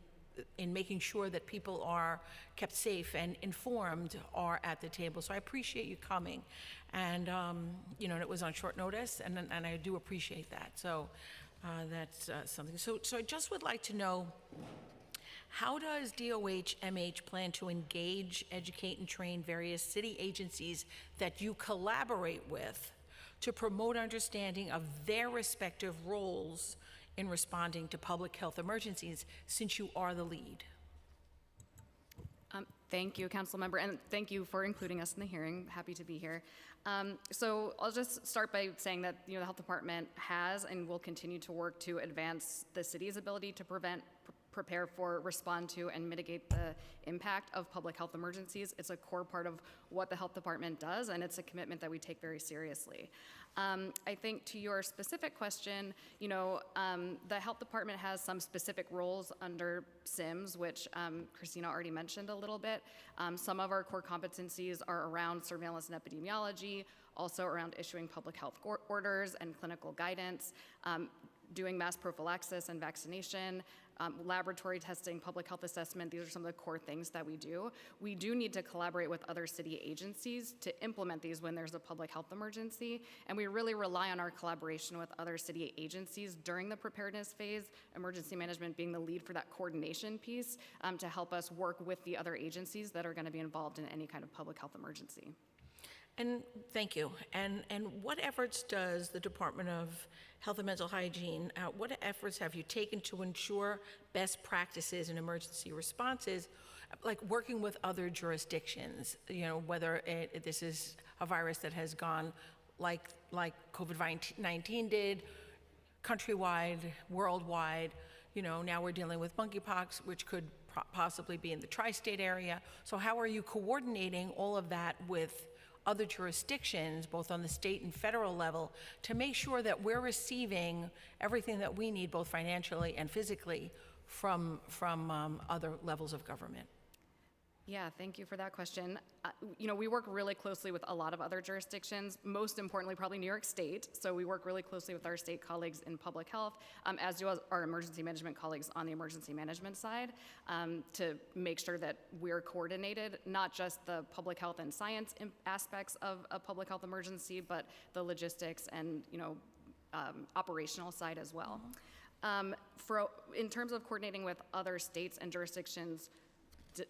making sure that people are kept safe and informed are at the table. So I appreciate you coming. And, and it was on short notice, and I do appreciate that. So that's something. So I just would like to know, how does DOH-MH plan to engage, educate, and train various city agencies that you collaborate with to promote understanding of their respective roles in responding to public health emergencies, since you are the lead? Thank you, Council Member, and thank you for including us in the hearing. Happy to be here. So I'll just start by saying that the Health Department has and will continue to work to advance the city's ability to prevent, prepare for, respond to, and mitigate the impact of public health emergencies. It's a core part of what the Health Department does, and it's a commitment that we take very seriously. I think to your specific question, the Health Department has some specific roles under SIMS, which Christina already mentioned a little bit. Some of our core competencies are around surveillance and epidemiology, also around issuing public health orders and clinical guidance, doing mass prophylaxis and vaccination, laboratory testing, public health assessment. These are some of the core things that we do. We do need to collaborate with other city agencies to implement these when there's a public health emergency, and we really rely on our collaboration with other city agencies during the preparedness phase, emergency management being the lead for that coordination piece, to help us work with the other agencies that are going to be involved in any kind of public health emergency. And thank you. And what efforts does the Department of Health and Mental Hygiene, what efforts have you taken to ensure best practices in emergency responses? like working with other jurisdictions, whether this is a virus that has gone like COVID-19 did, countrywide, worldwide. Now we're dealing with monkeypox, which could possibly be in the tri-state area. So how are you coordinating all of that with other jurisdictions, both on the state and federal level, to make sure that we're receiving everything that we need, both financially and physically, from other levels of government? Yeah, thank you for that question. We work really closely with a lot of other jurisdictions, most importantly, probably New York State. So we work really closely with our state colleagues in public health, as do our emergency management colleagues on the emergency management side, to make sure that we're coordinated, not just the public health and science aspects of a public health emergency, but the logistics and, operational side as well. In terms of coordinating with other states and jurisdictions,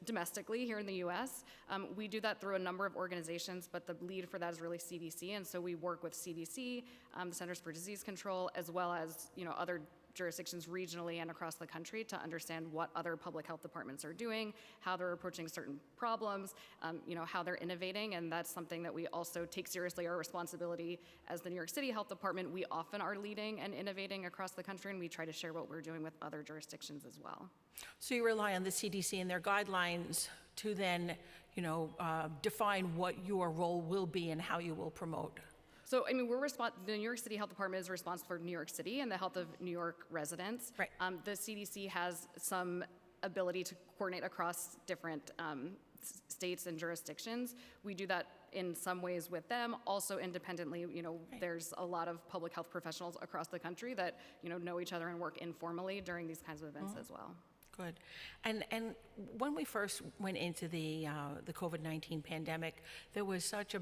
domestically here in the US. We do that through a number of organizations, but the lead for that is really CDC, and so we work with CDC, the Centers for Disease Control, as well as other jurisdictions regionally and across the country to understand what other public health departments are doing, how they're approaching certain problems, how they're innovating, and that's something that we also take seriously, our responsibility as the New York City Health Department. We often are leading and innovating across the country, and we try to share what we're doing with other jurisdictions as well. So you rely on the CDC and their guidelines to then, define what your role will be and how you will promote. So, the New York City Health Department is responsible for New York City and the health of New York residents. Right. The CDC has some ability to coordinate across different states and jurisdictions. We do that in some ways with them. Also independently, there's a lot of public health professionals across the country that, know each other and work informally during these kinds of events as well. Good. And when we first went into the COVID-19 pandemic, there was such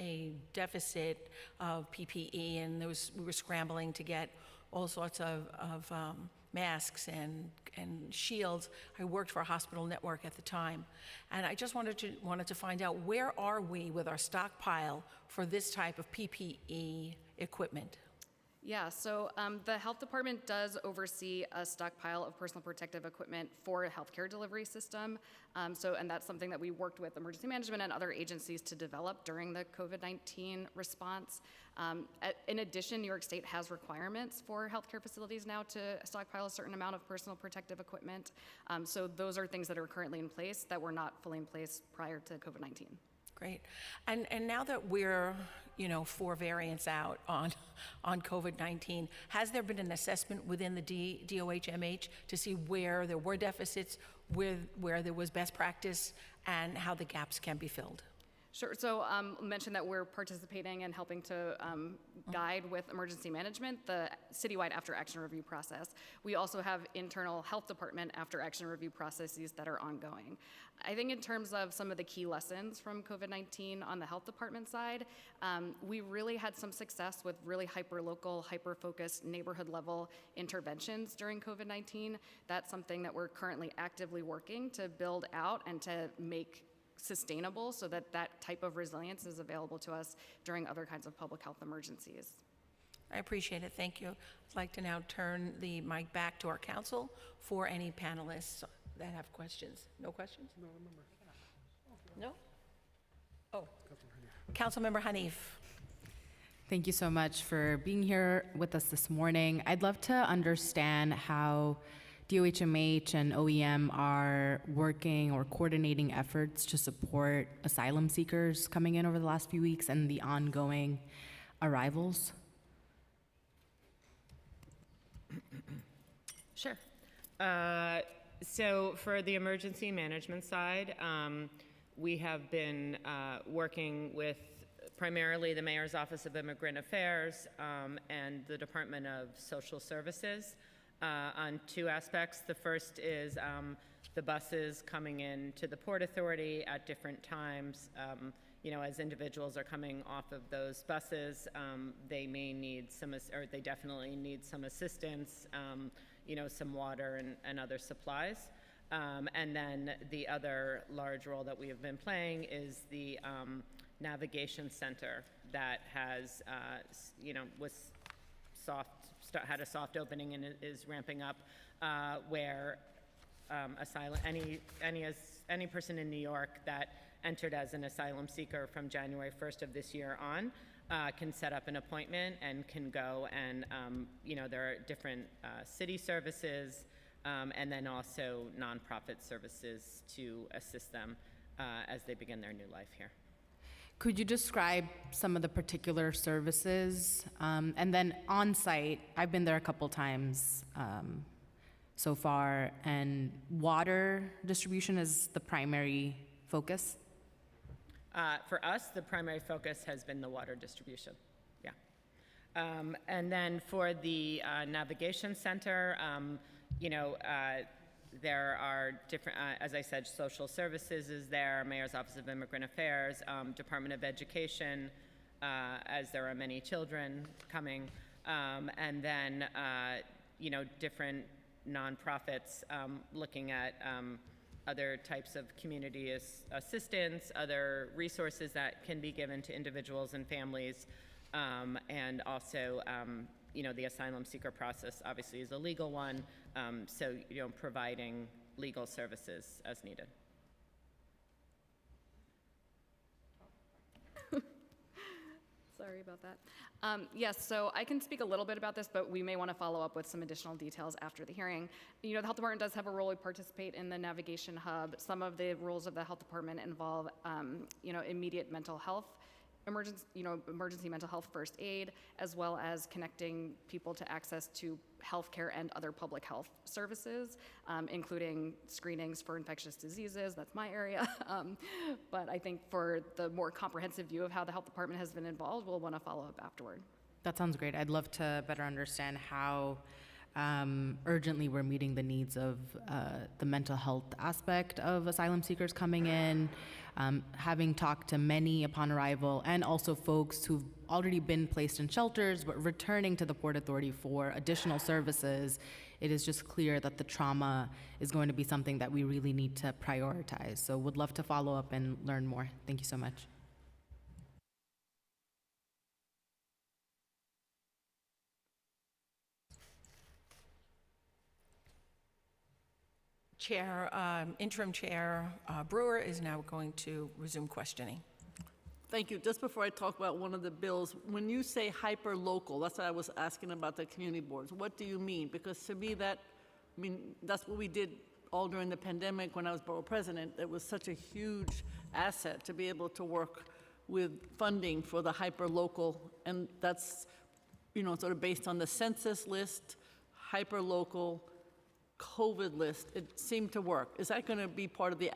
a deficit of PPE, and we were scrambling to get all sorts of masks and shields. I worked for a hospital network at the time, and I just wanted to find out, where are we with our stockpile for this type of PPE equipment? Yeah, so the health department does oversee a stockpile of personal protective equipment for a healthcare delivery system. And that's something that we worked with emergency management and other agencies to develop during the COVID-19 response. In addition, New York State has requirements for healthcare facilities now to stockpile a certain amount of personal protective equipment. So those are things that are currently in place that were not fully in place prior to COVID-19. Great. And now that we're 4 variants out on COVID-19, has there been an assessment within the DOHMH to see where there were deficits, where there was best practice, and how the gaps can be filled? Sure. So mentioned that we're participating and helping to guide with emergency management, the citywide after action review process. We also have internal health department after action review processes that are ongoing. I think in terms of some of the key lessons from COVID-19 on the health department side, we really had some success with really hyper-local, hyper-focused neighborhood level interventions during COVID-19. That's something that we're currently actively working to build out and to make sustainable so that that type of resilience is available to us during other kinds of public health emergencies. I appreciate it. Thank you. I'd like to now turn the mic back to our council for any panelists that have questions. No questions? No? Oh. Councilmember Hanif. Thank you so much for being here with us this morning. I'd love to understand how DOHMH and OEM are working or coordinating efforts to support asylum seekers coming in over the last few weeks and the ongoing arrivals. Sure. So for the emergency management side, we have been working with primarily the Mayor's Office of Immigrant Affairs and the Department of Social Services on 2 aspects. The first is the buses coming in to the Port Authority at different times. As individuals are coming off of those buses, they may need some, or they definitely need some assistance, some water and other supplies. And then the other large role that we have been playing is the navigation center that has, had a soft opening and is ramping up, where any person in New York that entered as an asylum seeker from January 1st of this year on can set up an appointment and can go, and there are different city services and then also nonprofit services to assist them as they begin their new life here. Could you describe some of the particular services? And then on-site, I've been there a couple times so far, and water distribution is the primary focus? For us, the primary focus has been the water distribution, yeah. And then for the navigation center, there are different, as I said, social services is there, Mayor's Office of Immigrant Affairs, Department of Education, as there are many children coming, and then, different nonprofits looking at other types of community assistance, other resources that can be given to individuals and families, and also, the asylum seeker process obviously is a legal one, so providing legal services as needed. Sorry about that. Yes, so I can speak a little bit about this, but we may want to follow up with some additional details after the hearing. The Health Department does have a role. We participate in the navigation hub. Some of the roles of the Health Department involve, immediate mental health, emergency mental health first aid, as well as connecting people to access to healthcare and other public health services, including screenings for infectious diseases. That's my area. But I think for the more comprehensive view of how the Health Department has been involved, we'll want to follow up afterward. That sounds great. I'd love to better understand how urgently we're meeting the needs of the mental health aspect of asylum seekers coming in. Having talked to many upon arrival, and also folks who've already been placed in shelters but returning to the Port Authority for additional services, it is just clear that the trauma is going to be something that we really need to prioritize. So would love to follow up and learn more. Thank you so much. Interim Chair Brewer is now going to resume questioning. Thank you. Just before I talk about one of the bills, when you say hyper-local, that's what I was asking about the community boards. What do you mean? Because to me that's what we did all during the pandemic when I was borough president. It was such a huge asset to be able to work with funding for the hyper-local, and that's, sort of based on the census list, hyper-local, COVID list. It seemed to work. Is that going to be part of the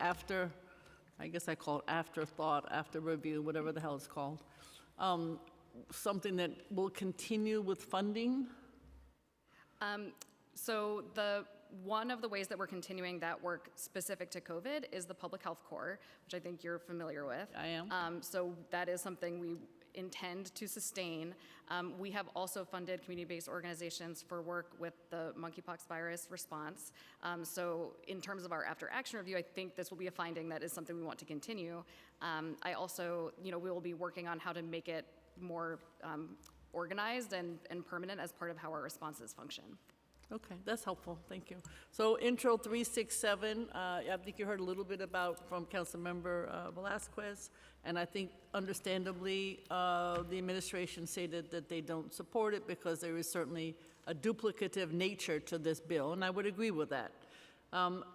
I guess I call it afterthought, after review, whatever the hell it's called, something that will continue with funding? So one of the ways that we're continuing that work specific to COVID is the Public Health Corps, which I think you're familiar with. I am. So that is something we intend to sustain. We have also funded community-based organizations for work with the monkeypox virus response. So in terms of our after-action review, I think this will be a finding that is something we want to continue. I also, we will be working on how to make it more organized and permanent as part of how our responses function. Okay, that's helpful. Thank you. So intro 367, I think you heard a little bit about from Councilmember Velasquez, and I think understandably the administration stated that they don't support it because there is certainly a duplicative nature to this bill, and I would agree with that.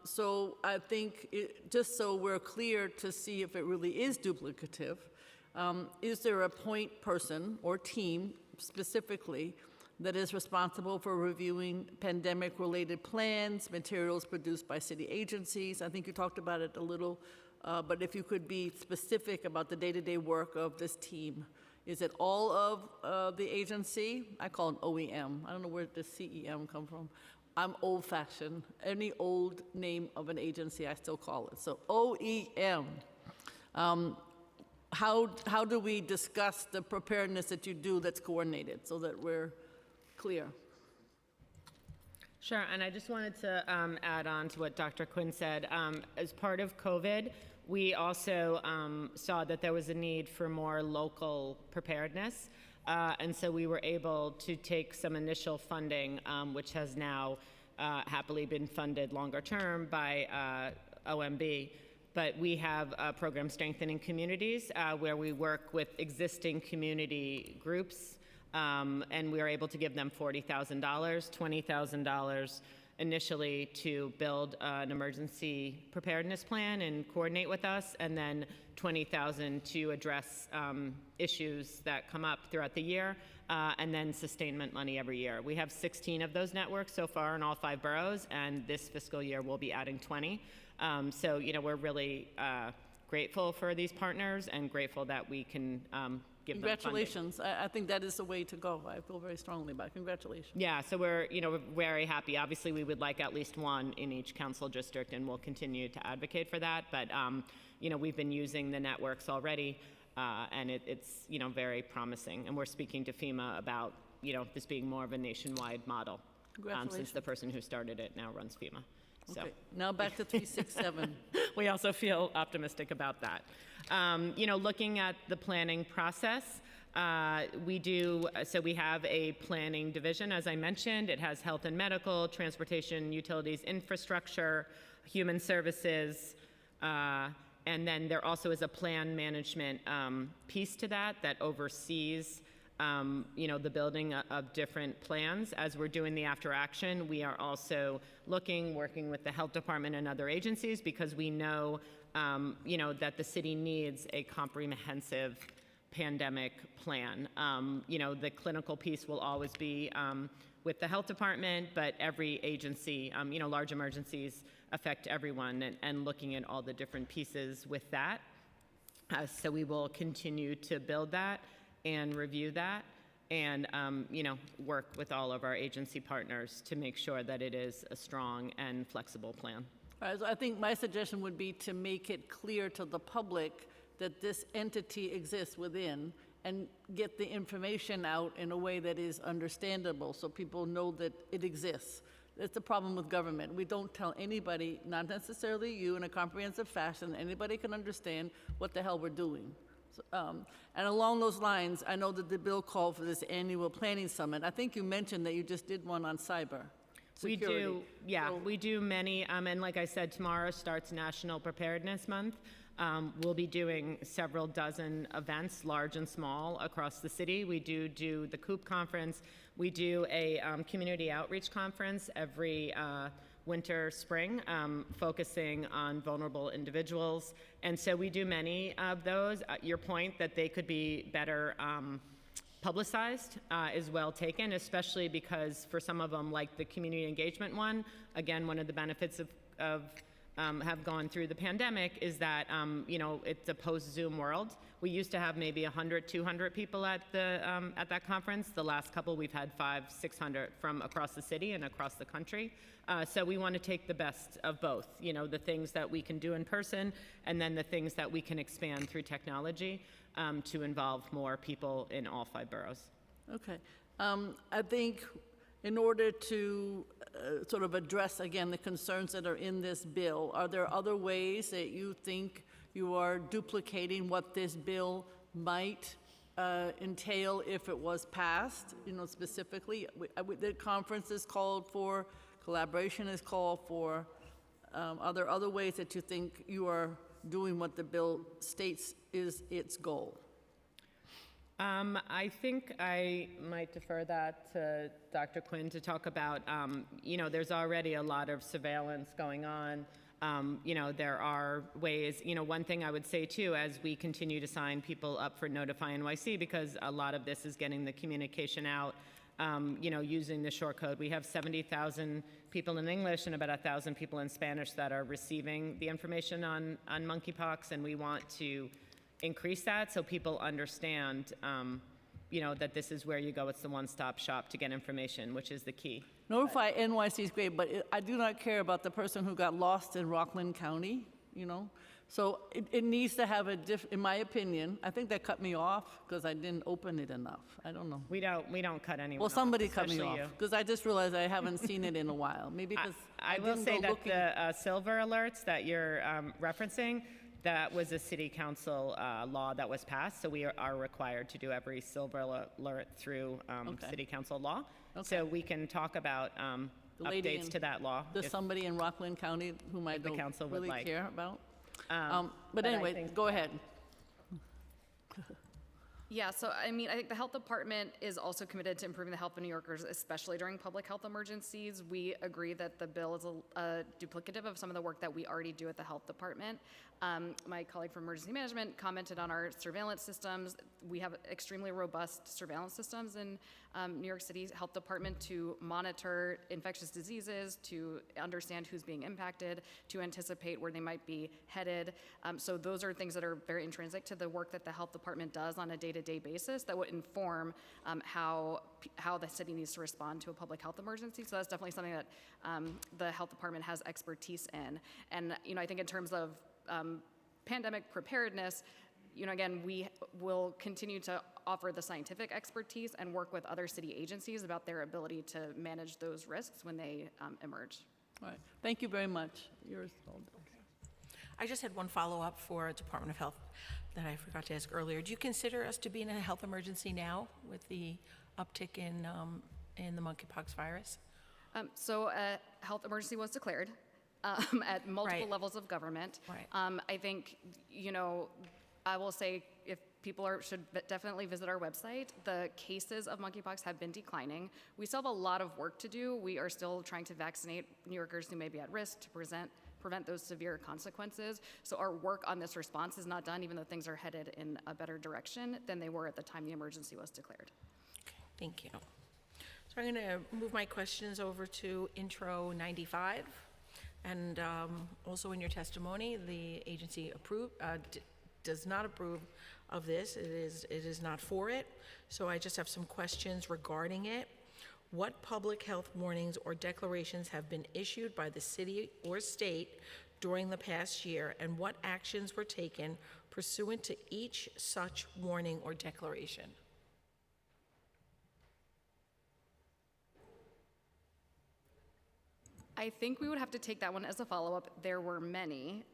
So I think just so we're clear to see if it really is duplicative, is there a point person or team specifically that is responsible for reviewing pandemic-related plans, materials produced by city agencies? I think you talked about it a little, but if you could be specific about the day-to-day work of this team. Is it all of the agency? I call it OEM. I don't know where the CEM come from. I'm old-fashioned. Any old name of an agency, I still call it. So OEM. How do we discuss the preparedness that you do that's coordinated so that we're clear? Sure, and I just wanted to add on to what Dr. Quinn said. As part of COVID, we also saw that there was a need for more local preparedness, and so we were able to take some initial funding, which has now happily been funded longer term by OMB. But we have a program, Strengthening Communities, where we work with existing community groups, and we are able to give them $40,000, $20,000 initially to build an emergency preparedness plan and coordinate with us, and then $20,000 to address issues that come up throughout the year, and then sustainment money every year. We have 16 of those networks so far in all 5 boroughs, and this fiscal year we'll be adding 20. So, you know, we're really grateful for these partners and grateful that we can give them funding. Congratulations. I think that is the way to go. I feel very strongly about it. Congratulations. Yeah, so we're very happy. Obviously, we would like at least one in each council district, and we'll continue to advocate for that. But, we've been using the networks already, and it's, very promising. And we're speaking to FEMA about, this being more of a nationwide model. Congratulations. Since the person who started it now runs FEMA. So. Okay, now back to 367. We also feel optimistic about that. Looking at the planning process, we have a planning division, as I mentioned. It has health and medical, transportation, utilities, infrastructure, human services, and then there also is a plan management piece to that oversees the building of different plans. As we're doing the after action, we are also working with the health department and other agencies, because we know, that the city needs a comprehensive pandemic plan. The clinical piece will always be with the health department, but every agency, large emergencies affect everyone, and looking at all the different pieces with that. So we will continue to build that and review that, and work with all of our agency partners to make sure that it is a strong and flexible plan. All right, so I think my suggestion would be to make it clear to the public that this entity exists within, and get the information out in a way that is understandable, so people know that it exists. That's the problem with government. We don't tell anybody, not necessarily you, in a comprehensive fashion, anybody can understand what the hell we're doing. And along those lines, I know that the bill called for this annual planning summit. I think you mentioned that you just did one on cyber security. We do many, and like I said, tomorrow starts National Preparedness Month. We'll be doing several dozen events, large and small, across the city. We do the COOP conference. We do a community outreach conference every winter, spring, focusing on vulnerable individuals. And so we do many of those. Your point that they could be better publicized is well taken, especially because for some of them, like the community engagement one, again, one of the benefits of have gone through the pandemic is that, it's a post-Zoom world. We used to have maybe 100, 200 people at that conference. The last couple, we've had 500, 600 from across the city and across the country. So we want to take the best of both, the things that we can do in person, and then the things that we can expand through technology to involve more people in all 5 boroughs. Okay. I think in order to sort of address, again, the concerns that are in this bill, are there other ways that you think you are duplicating what this bill might entail if it was passed, specifically? The conference is called for, collaboration is called for. Are there other ways that you think you are doing what the bill states is its goal? I think I might defer that to Dr. Quinn to talk about, there's already a lot of surveillance going on. There are ways, one thing I would say too, as we continue to sign people up for Notify NYC, because a lot of this is getting the communication out, using the short code. We have 70,000 people in English and about 1,000 people in Spanish that are receiving the information on monkeypox, and we want to increase that so people understand, that this is where you go. It's the one-stop shop to get information, which is the key. Notify NYC is great, but I do not care about the person who got lost in Rockland County, So it needs to have in my opinion, I think that cut me off because I didn't open it enough. I don't know. We don't cut anyone off. Well, somebody cut me especially off because I just realized I haven't seen it in a while. Maybe because I will didn't say go that looking. the silver alerts that you're referencing, that was a city council law that was passed, so we are required to do every silver alert through city council law. Okay. So we can talk about The lady updates in- to that law. There's if- somebody in Rockland County whom I if the don't council would really like. care about. but But I anyway, think- go ahead. Yeah, so I mean, I think the health department is also committed to improving the health of New Yorkers, especially during public health emergencies. We agree that the bill is a duplicative of some of the work that we already do at the health department. My colleague from emergency management commented on our surveillance systems. We have extremely robust surveillance systems in New York City's health department to monitor infectious diseases, to understand who's being impacted, to anticipate where they might be headed. So those are things that are very intrinsic to the work that the health department does on a day-to-day basis that would inform how the city needs to respond to a public health emergency. So that's definitely something that the health department has expertise in. And I think in terms of pandemic preparedness, again, we will continue to offer the scientific expertise and work with other city agencies about their ability to manage those risks when they emerge. All right, thank you very much. Yours. I just had one follow-up for Department of Health that I forgot to ask earlier. Do you consider us to be in a health emergency now with the uptick in the monkeypox virus? So a health emergency was declared at multiple Right. levels of government. Right. I think, I will say if people should definitely visit our website. The cases of monkeypox have been declining. We still have a lot of work to do. We are still trying to vaccinate New Yorkers who may be at risk to prevent those severe consequences. So our work on this response is not done, even though things are headed in a better direction than they were at the time the emergency was declared. Thank you. So I'm going to move my questions over to Intro 95. And also in your testimony, the agency does not approve of this. It is not for it. So I just have some questions regarding it. What public health warnings or declarations have been issued by the city or state during the past year, and what actions were taken pursuant to each such warning or declaration? I think we would have to take that one as a follow-up. There were many,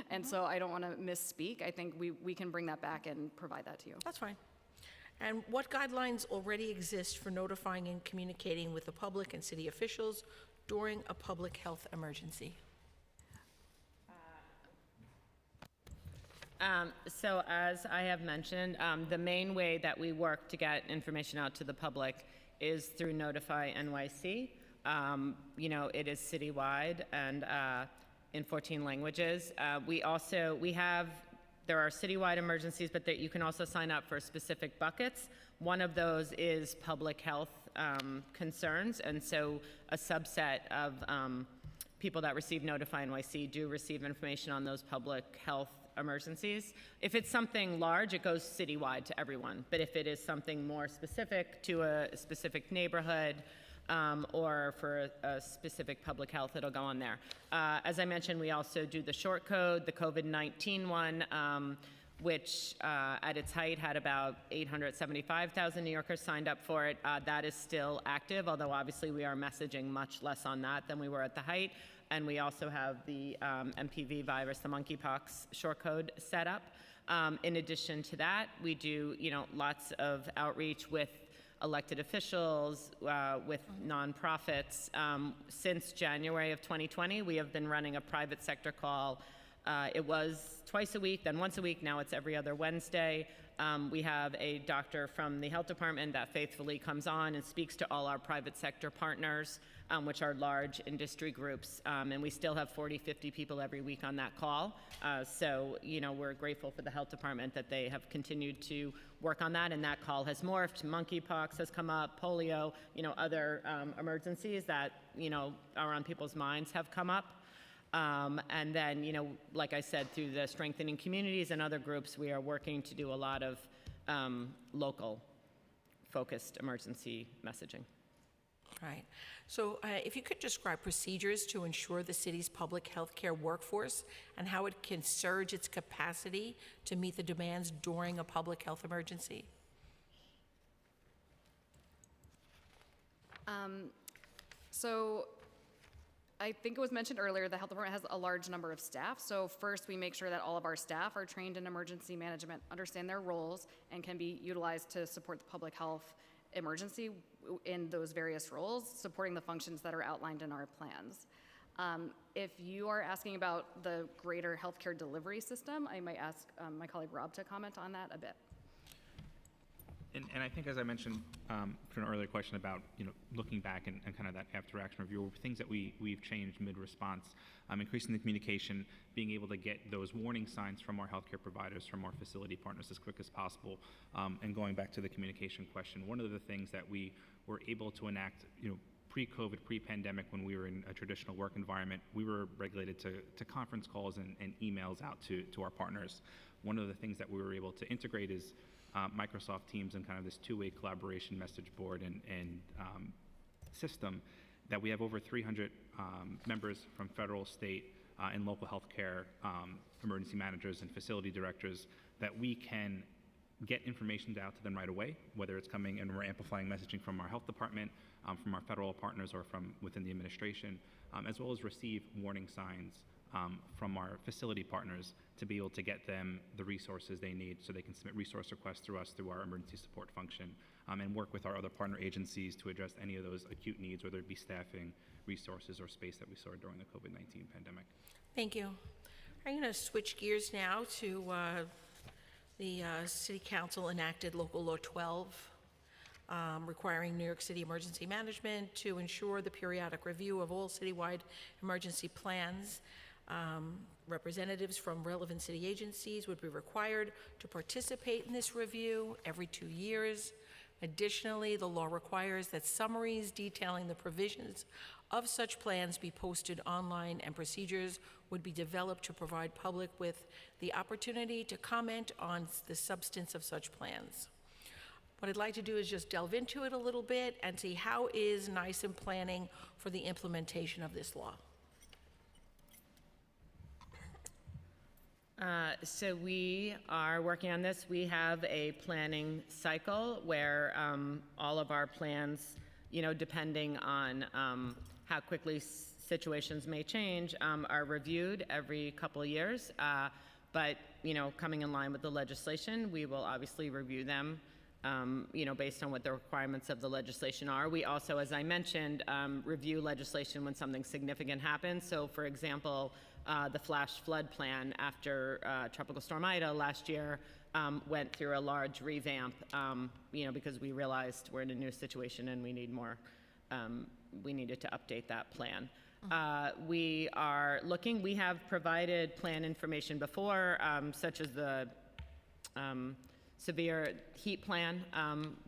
and so I don't want to misspeak. I think we can bring that back and provide that to you. That's fine. And what guidelines already exist for notifying and communicating with the public and city officials during a public health emergency? So as I have mentioned, the main way that we work to get information out to the public is through Notify NYC. It is citywide and in 14 languages. There are citywide emergencies, but that you can also sign up for specific buckets. One of those is public health concerns, and so a subset of people that receive Notify NYC do receive information on those public health emergencies. If it's something large, it goes citywide to everyone, but if it is something more specific to a specific neighborhood, or for a specific public health, it'll go on there. As I mentioned, we also do the short code, the COVID-19 one, which at its height had about 875,000 New Yorkers signed up for it. That is still active, although obviously we are messaging much less on that than we were at the height. And we also have the MPV virus, the monkeypox short code set up. In addition to that, we do lots of outreach with elected officials, with nonprofits. Since January of 2020, we have been running a private sector call. It was twice a week, then once a week, now it's every other Wednesday. We have a doctor from the health department that faithfully comes on and speaks to all our private sector partners, which are large industry groups. And we still have 40, 50 people every week on that call. So, we're grateful for the health department that they have continued to work on that, and that call has morphed. Monkeypox has come up, polio, other emergencies that, are on people's minds have come up. And then, like I said, through the Strengthening Communities and other groups, we are working to do a lot of local focused emergency messaging. Right. So if you could describe procedures to ensure the city's public health care workforce and how it can surge its capacity to meet the demands during a public health emergency. So I think it was mentioned earlier, the health department has a large number of staff. So first, we make sure that all of our staff are trained in emergency management, understand their roles, and can be utilized to support the public health emergency in those various roles, supporting the functions that are outlined in our plans. If you are asking about the greater healthcare delivery system, I might ask my colleague Rob to comment on that a bit. And I think, as I mentioned to an earlier question about, looking back and kind of that after-action review, things that we've changed mid-response, increasing the communication, being able to get those warning signs from our healthcare providers, from our facility partners as quick as possible, and going back to the communication question, one of the things that we were able to enact, pre-COVID, pre-pandemic, when we were in a traditional work environment, we were regulated to conference calls and emails out to our partners. One of the things that we were able to integrate is Microsoft Teams and kind of this two-way collaboration message board and system that we have over 300 members from federal, state, and local healthcare emergency managers and facility directors that we can get information out to them right away, whether it's coming and we're amplifying messaging from our health department, from our federal partners, or from within the administration, as well as receive warning signs from our facility partners to be able to get them the resources they need so they can submit resource requests through us, through our emergency support function, and work with our other partner agencies to address any of those acute needs, whether it be staffing, resources, or space that we saw during the COVID-19 pandemic. Thank you. I'm going to switch gears now to the City Council enacted Local Law 12, requiring New York City Emergency Management to ensure the periodic review of all citywide emergency plans. Representatives from relevant city agencies would be required to participate in this review every 2 years. Additionally, the law requires that summaries detailing the provisions of such plans be posted online, and procedures would be developed to provide public with the opportunity to comment on the substance of such plans. What I'd like to do is just delve into it a little bit and see how is NYSEM planning for the implementation of this law. So we are working on this. We have a planning cycle where all of our plans, depending on how quickly situations may change, are reviewed every couple of years. But, coming in line with the legislation, we will obviously review them, based on what the requirements of the legislation are. We also, as I mentioned, review legislation when something significant happens. So, for example, the flash flood plan after Tropical Storm Ida last year went through a large revamp, because we realized we're in a new situation and we need more, we needed to update that plan. We are looking, we have provided plan information before, such as the severe heat plan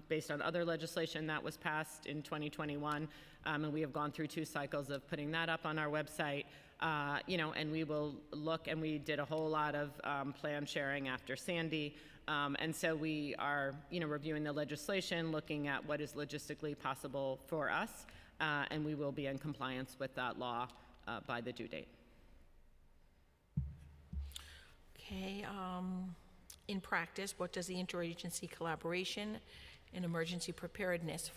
based on other legislation that was passed in 2021, and we have gone through 2 cycles of putting that up on our website. And we will look, and we did a whole lot of plan sharing after Sandy. And so we are, reviewing the legislation, looking at what is logistically possible for us, and we will be in compliance with that law by the due date. Okay. In practice, what does the interagency collaboration and emergency preparedness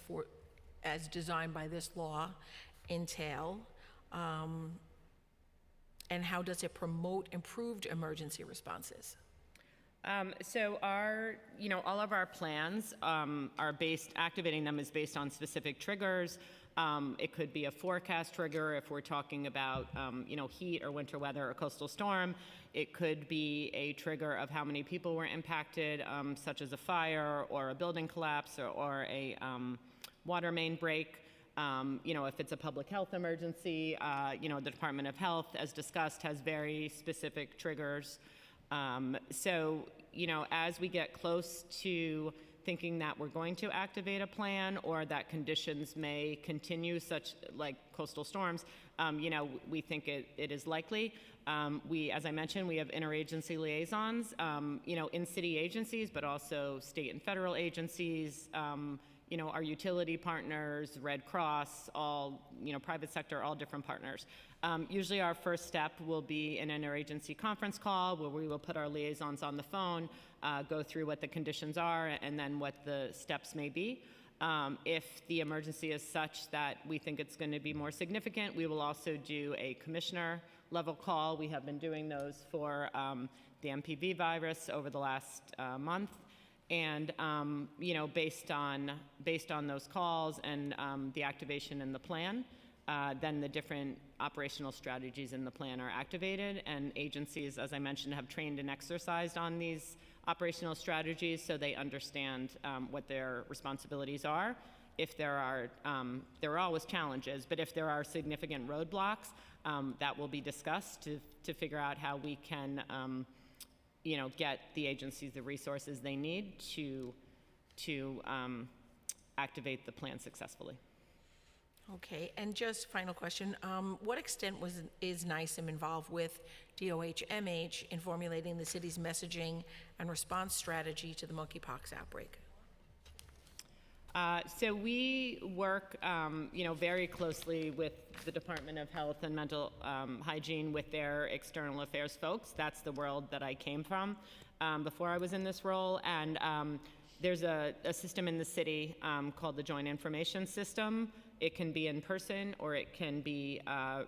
as designed by this law entail? And how does it promote improved emergency responses? So our, all of our plans are activating them is based on specific triggers. It could be a forecast trigger if we're talking about, heat or winter weather or coastal storm. It could be a trigger of how many people were impacted, such as a fire or a building collapse or a water main break. If it's a public health emergency, the Department of Health, as discussed, has very specific triggers. So, as we get close to thinking that we're going to activate a plan or that conditions may continue, such like coastal storms, we think it is likely. As I mentioned, we have interagency liaisons, in city agencies, but also state and federal agencies, our utility partners, Red Cross, all, private sector, all different partners. Usually our first step will be an interagency conference call where we will put our liaisons on the phone, go through what the conditions are and then what the steps may be. If the emergency is such that we think it's going to be more significant, we will also do a commissioner level call. We have been doing those for the MPV virus over the last month. And based on those calls and the activation in the plan, then the different operational strategies in the plan are activated, and agencies, as I mentioned, have trained and exercised on these operational strategies so they understand what their responsibilities are. If there are always challenges, but if there are significant roadblocks, that will be discussed to figure out how we can get the agencies the resources they need to activate the plan successfully. Okay, and just final question, what extent is NICEM involved with DOH-MH in formulating the city's messaging and response strategy to the monkeypox outbreak? So we work, very closely with the Department of Health and Mental Hygiene with their external affairs folks. That's the world that I came from before I was in this role. And there's a system in the city called the Joint Information System. It can be in person or it can be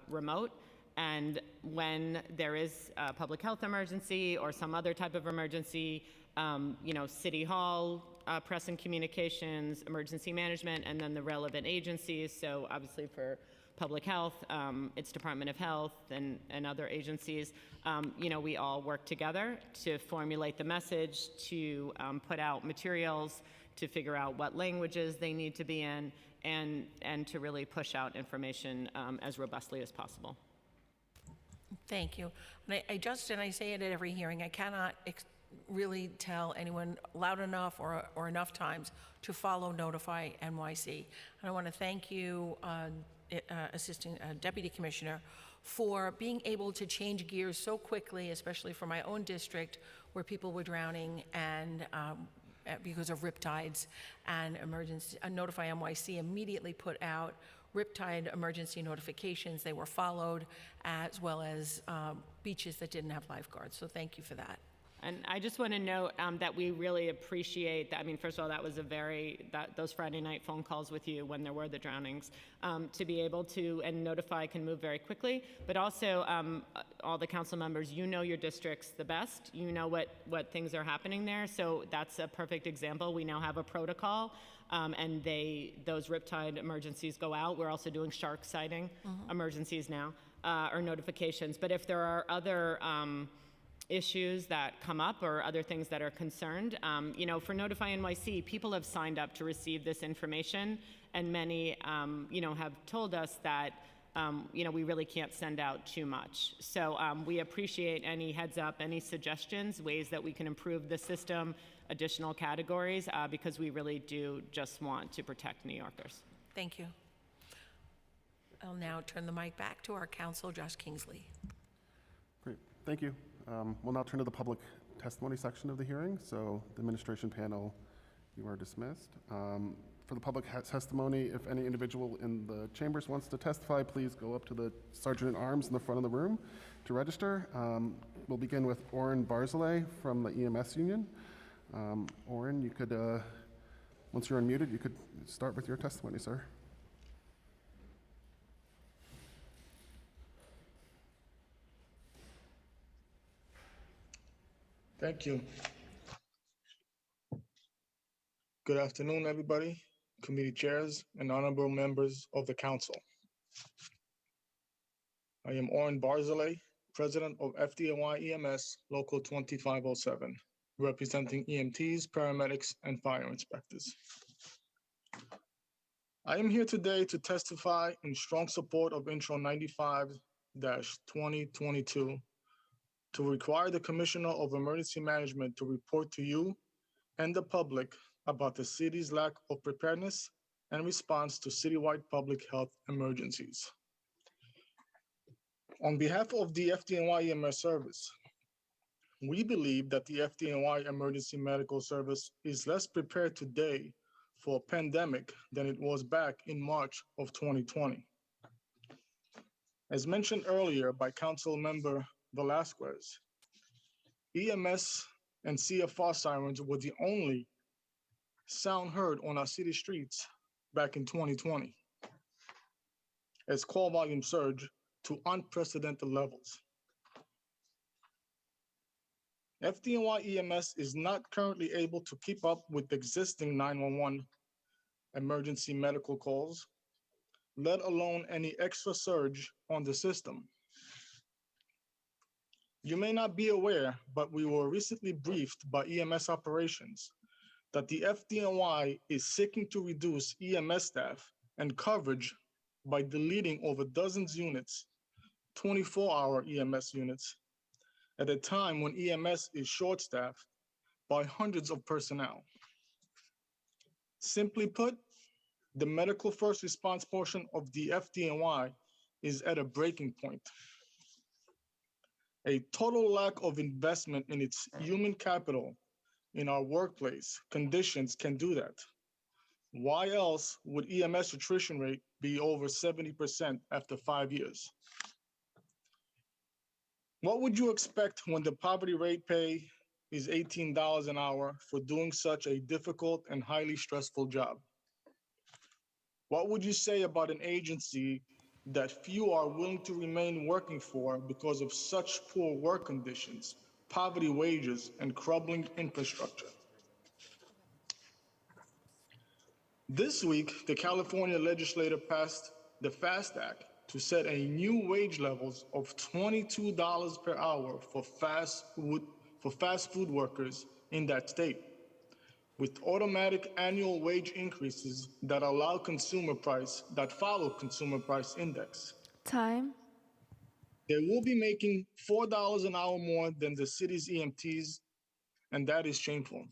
remote. And when there is a public health emergency or some other type of emergency, City Hall, press and communications, emergency management, and then the relevant agencies. So obviously for public health, it's Department of Health and other agencies. We all work together to formulate the message, to put out materials, to figure out what languages they need to be in, and to really push out information as robustly as possible. Thank you. And I say it at every hearing, I cannot really tell anyone loud enough or enough times to follow Notify NYC. And I want to thank you, Assistant Deputy Commissioner, for being able to change gears so quickly, especially for my own district where people were drowning and because of riptides, and emergency. Notify NYC immediately put out riptide emergency notifications. They were followed, as well as beaches that didn't have lifeguards. So thank you for that. And I just want to note that we really appreciate that. I mean, first of all, that was those Friday night phone calls with you when there were the drownings, to be able to, and Notify can move very quickly, but also all the council members, you know your districts the best. You know what things are happening there. So that's a perfect example. We now have a protocol, and those riptide emergencies go out. We're also doing shark sighting emergencies now, or notifications. But if there are other issues that come up or other things that are concerned. For Notify NYC, people have signed up to receive this information, and many, have told us that, we really can't send out too much. So we appreciate any heads up, any suggestions, ways that we can improve the system, additional categories, because we really do just want to protect New Yorkers. Thank you. I'll now turn the mic back to our counsel, Josh Kingsley. Great, thank you. We'll now turn to the public testimony section of the hearing. So the administration panel, you are dismissed. For the public testimony, if any individual in the chambers wants to testify, please go up to the Sergeant-at-Arms in the front of the room to register. We'll begin with Oren Barzilay from the EMS Union. Oren, you could, once you're unmuted, you could start with your testimony, sir. Thank you. Good afternoon, everybody, committee chairs, and honorable members of the council. I am Oren Barzilay, president of FDNY EMS Local 2507, representing EMTs, paramedics, and fire inspectors. I am here today to testify in strong support of Intro 95-2022 to require the Commissioner of Emergency Management to report to you and the public about the city's lack of preparedness and response to citywide public health emergencies. On behalf of the FDNY EMS service, we believe that the FDNY Emergency Medical Service is less prepared today for a pandemic than it was back in March of 2020. As mentioned earlier by Council Member Velasquez, EMS and CFR sirens were the only sound heard on our city streets back in 2020, as call volume surged to unprecedented levels. FDNY EMS is not currently able to keep up with existing 911 emergency medical calls, let alone any extra surge on the system. You may not be aware, but we were recently briefed by EMS operations that the FDNY is seeking to reduce EMS staff and coverage by deleting over dozens units, 24-hour EMS units, at a time when EMS is short-staffed by hundreds of personnel. Simply put, the medical first response portion of the FDNY is at a breaking point. A total lack of investment in its human capital in our workplace conditions can do that. Why else would EMS attrition rate be over 70% after 5 years? What would you expect when the poverty rate pay is $18 an hour for doing such a difficult and highly stressful job? What would you say about an agency that few are willing to remain working for because of such poor work conditions, poverty wages, and crumbling infrastructure? This week, the California legislature passed the FAST Act to set a new wage levels of $22 per hour for fast food workers in that state, with automatic annual wage increases that follow consumer price index. Time. They will be making $4 an hour more than the city's EMTs, and that is shameful.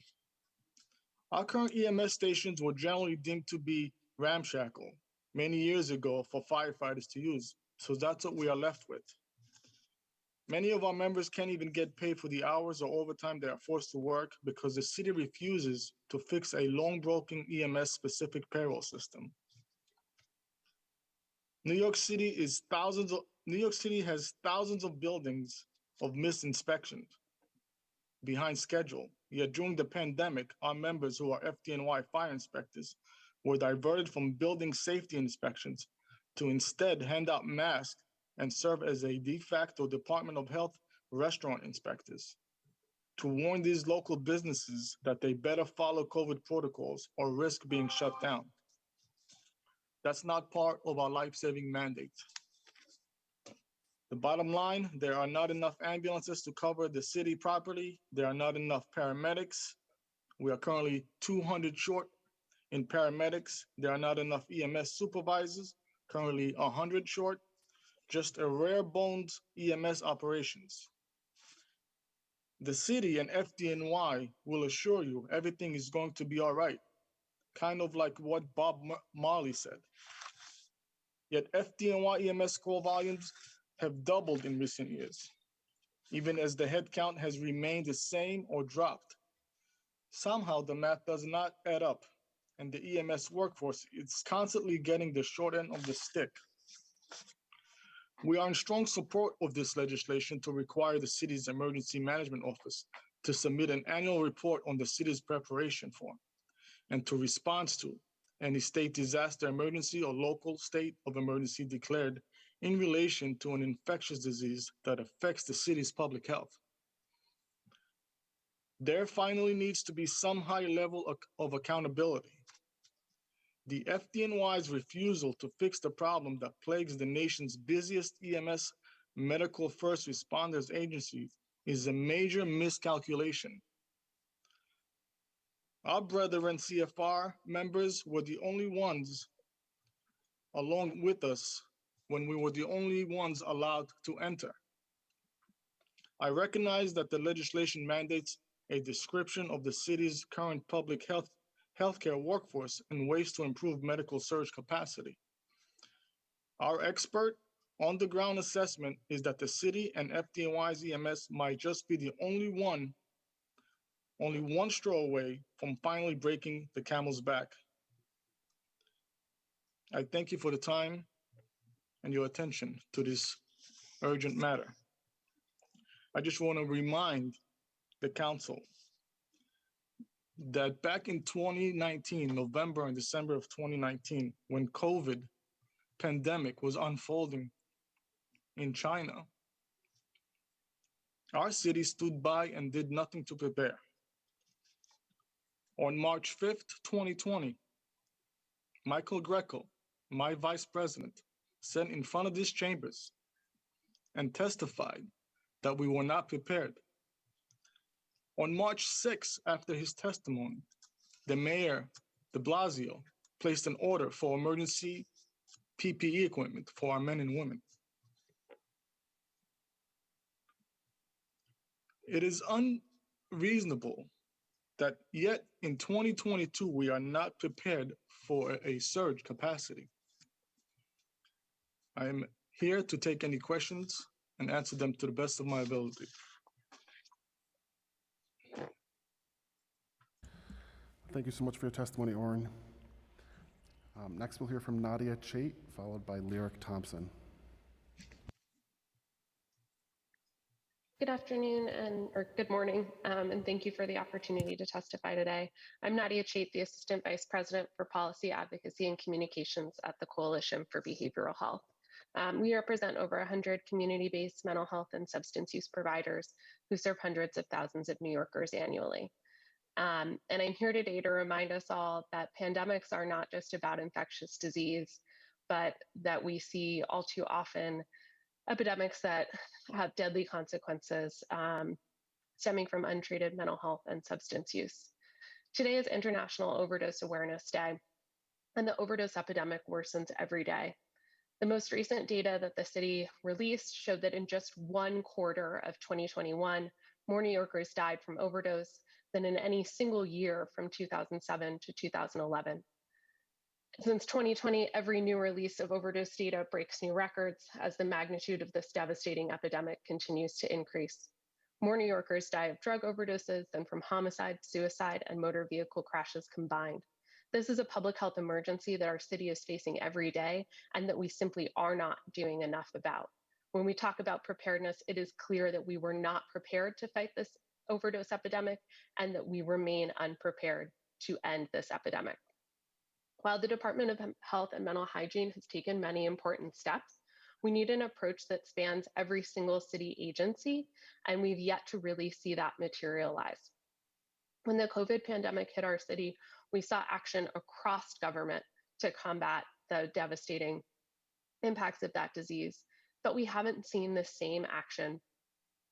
Our current EMS stations were generally deemed to be ramshackle many years ago for firefighters to use, so that's what we are left with. Many of our members can't even get paid for the hours or overtime they are forced to work because the city refuses to fix a long-broken EMS-specific payroll system. New York City has thousands of buildings of missed inspections behind schedule. Yet during the pandemic, our members who are FDNY fire inspectors were diverted from building safety inspections to instead hand out masks and serve as a de facto Department of Health restaurant inspectors to warn these local businesses that they better follow COVID protocols or risk being shut down. That's not part of our life-saving mandate. The bottom line, there are not enough ambulances to cover the city properly. There are not enough paramedics. We are currently 200 short in paramedics. There are not enough EMS supervisors, currently 100 short. Just a rare bones EMS operations. The city and FDNY will assure you everything is going to be all right, kind of like what Bob Marley said. Yet FDNY EMS call volumes have doubled in recent years, even as the headcount has remained the same or dropped. Somehow the math does not add up, and the EMS workforce is constantly getting the short end of the stick. We are in strong support of this legislation to require the city's emergency management office to submit an annual report on the city's preparation for and to respond to any state disaster emergency or local state of emergency declared in relation to an infectious disease that affects the city's public health. There finally needs to be some high level of accountability. The FDNY's refusal to fix the problem that plagues the nation's busiest EMS medical first responders agency is a major miscalculation. Our brethren CFR members were the only ones along with us when we were the only ones allowed to enter. I recognize that the legislation mandates a description of the city's current public healthcare workforce and ways to improve medical surge capacity. Our expert on-the-ground assessment is that the city and FDNY's EMS might just be the only one straw away from finally breaking the camel's back. I thank you for the time and your attention to this urgent matter. I just want to remind the council that back in 2019, November and December of 2019, when COVID pandemic was unfolding in China, Our city stood by and did nothing to prepare. On March 5th, 2020, Michael Greco, my vice president, sat in front of these chambers and testified that we were not prepared. On March 6th, after his testimony, the mayor, de Blasio, placed an order for emergency PPE equipment for our men and women. It is unreasonable that yet in 2022, we are not prepared for a surge capacity. I am here to take any questions and answer them to the best of my ability. Thank you so much for your testimony, Oren. Next, we'll hear from Nadia Chait, followed by Lyric Thompson. Good afternoon or good morning, and thank you for the opportunity to testify today. I'm Nadia Chait, the Assistant Vice President for Policy Advocacy and Communications at the Coalition for Behavioral Health. We represent over 100 community-based mental health and substance use providers who serve hundreds of thousands of New Yorkers annually. And I'm here today to remind us all that pandemics are not just about infectious disease, but that we see all too often epidemics that have deadly consequences stemming from untreated mental health and substance use. Today is International Overdose Awareness Day, and the overdose epidemic worsens every day. The most recent data that the city released showed that in just one quarter of 2021, more New Yorkers died from overdose than in any single year from 2007 to 2011. Since 2020, every new release of overdose data breaks new records as the magnitude of this devastating epidemic continues to increase. More New Yorkers die of drug overdoses than from homicide, suicide, and motor vehicle crashes combined. This is a public health emergency that our city is facing every day and that we simply are not doing enough about. When we talk about preparedness, it is clear that we were not prepared to fight this overdose epidemic and that we remain unprepared to end this epidemic. While the Department of Health and Mental Hygiene has taken many important steps, we need an approach that spans every single city agency, and we've yet to really see that materialize. When the COVID pandemic hit our city, we saw action across government to combat the devastating impacts of that disease, but we haven't seen the same action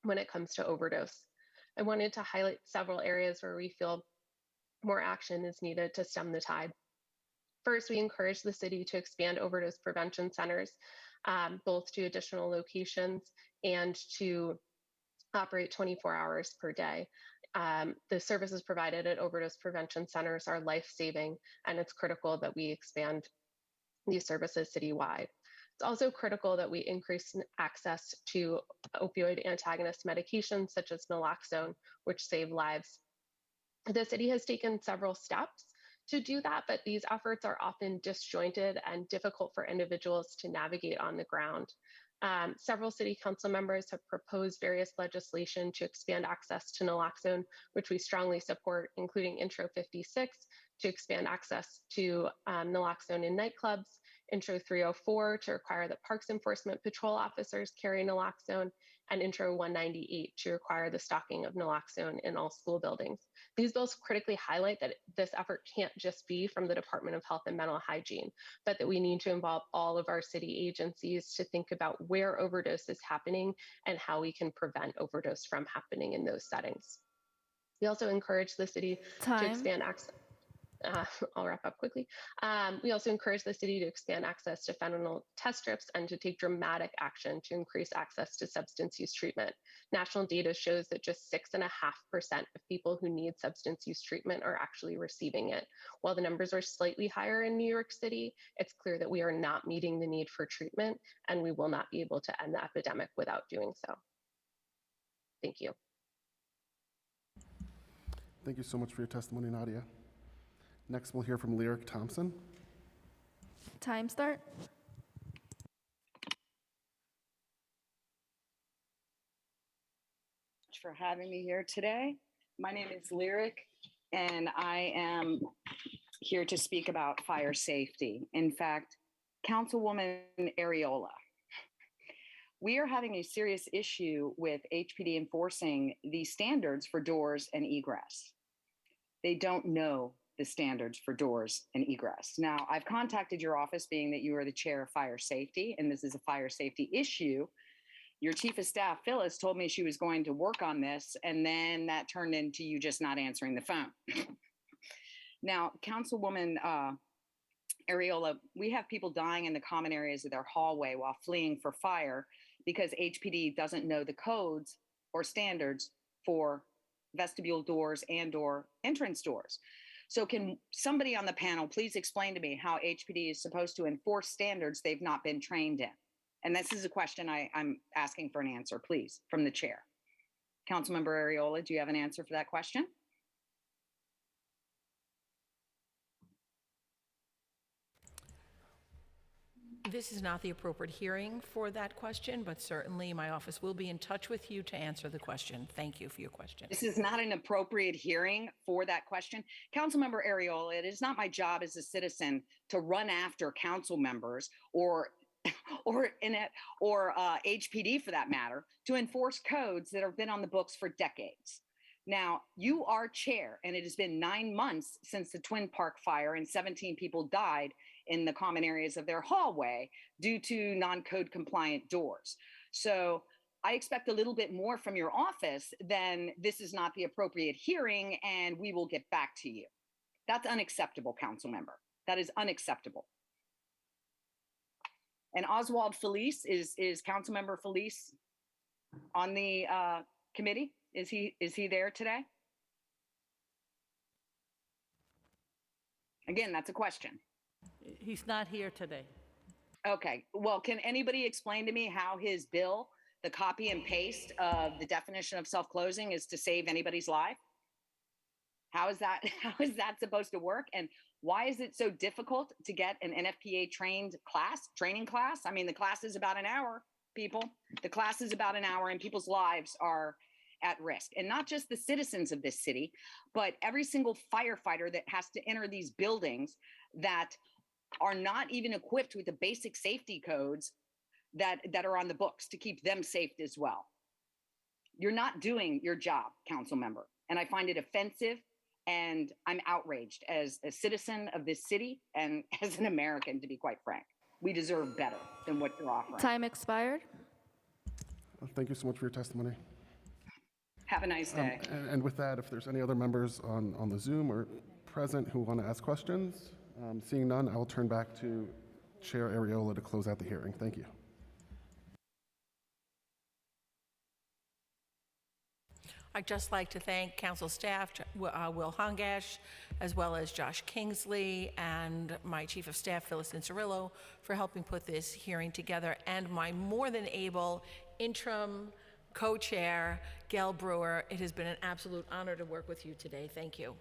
when it comes to overdose. I wanted to highlight several areas where we feel more action is needed to stem the tide. First, we encourage the city to expand overdose prevention centers, both to additional locations and to operate 24 hours per day. The services provided at overdose prevention centers are life-saving, and it's critical that we expand these services citywide. It's also critical that we increase access to opioid antagonist medications such as naloxone, which save lives. The city has taken several steps to do that, but these efforts are often disjointed and difficult for individuals to navigate on the ground. Several city council members have proposed various legislation to expand access to naloxone, which we strongly support, including Intro 56 to expand access to naloxone in nightclubs, Intro 304 to require that Parks Enforcement patrol officers carry naloxone, and Intro 198 to require the stocking of naloxone in all school buildings. These bills critically highlight that this effort can't just be from the Department of Health and Mental Hygiene, but that we need to involve all of our city agencies to think about where overdose is happening and how we can prevent overdose from happening in those settings. We also encourage the city to expand access. I'll wrap up quickly. We also encourage the city to expand access to fentanyl test strips and to take dramatic action to increase access to substance use treatment. National data shows that just 6.5% of people who need substance use treatment are actually receiving it. While the numbers are slightly higher in New York City, it's clear that we are not meeting the need for treatment, and we will not be able to end the epidemic without doing so. Thank you. Thank you so much for your testimony, Nadia. Next, we'll hear from Lyric Thompson. Time start. For having me here today. My name is Lyric, and I am here to speak about fire safety. In fact, Councilwoman Ariola, we are having a serious issue with HPD enforcing the standards for doors and egress. They don't know the standards for doors and egress. Now, I've contacted your office, being that you are the chair of fire safety, and this is a fire safety issue. Your chief of staff, Phyllis, told me she was going to work on this, and then that turned into you just not answering the phone. Now, Councilwoman Ariola, we have people dying in the common areas of their hallway while fleeing for fire because HPD doesn't know the codes or standards for vestibule doors and/or entrance doors. So can somebody on the panel please explain to me how HPD is supposed to enforce standards they've not been trained in? And this is a question I'm asking for an answer, please, from the chair. Councilmember Ariola, do you have an answer for that question? This is not the appropriate hearing for that question, but certainly my office will be in touch with you to answer the question. Thank you for your question. This is not an appropriate hearing for that question. Councilmember Ariola, it is not my job as a citizen to run after council members or HPD for that matter, to enforce codes that have been on the books for decades. Now, you are chair, and it has been 9 months since the Twin Park fire and 17 people died in the common areas of their hallway due to non-code compliant doors. So I expect a little bit more from your office than this is not the appropriate hearing and we will get back to you. That's unacceptable, council member. That is unacceptable. And Oswald Felice, is Councilmember Felice on the committee? Is he there today? Again, that's a question. He's not here today. Okay, well, can anybody explain to me how his bill, the copy and paste of the definition of self-closing, is to save anybody's life? How is that supposed to work? And why is it so difficult to get an NFPA training class? I mean, the class is about an hour, people. The class is about an hour and people's lives are at risk. And not just the citizens of this city, but every single firefighter that has to enter these buildings that are not even equipped with the basic safety codes that are on the books to keep them safe as well. You're not doing your job, council member. And I find it offensive, and I'm outraged as a citizen of this city and as an American, to be quite frank. We deserve better than what you're offering. Time expired. Thank you so much for your testimony. Have a nice day. And with that, if there's any other members on the Zoom or present who want to ask questions, seeing none, I will turn back to Chair Ariola to close out the hearing. Thank you. I'd just like to thank council staff, Will Hongash, as well as Josh Kingsley, and my chief of staff, Phyllis Incerillo, for helping put this hearing together, and my more than able interim co-chair, Gail Brewer. It has been an absolute honor to work with you today. Thank you.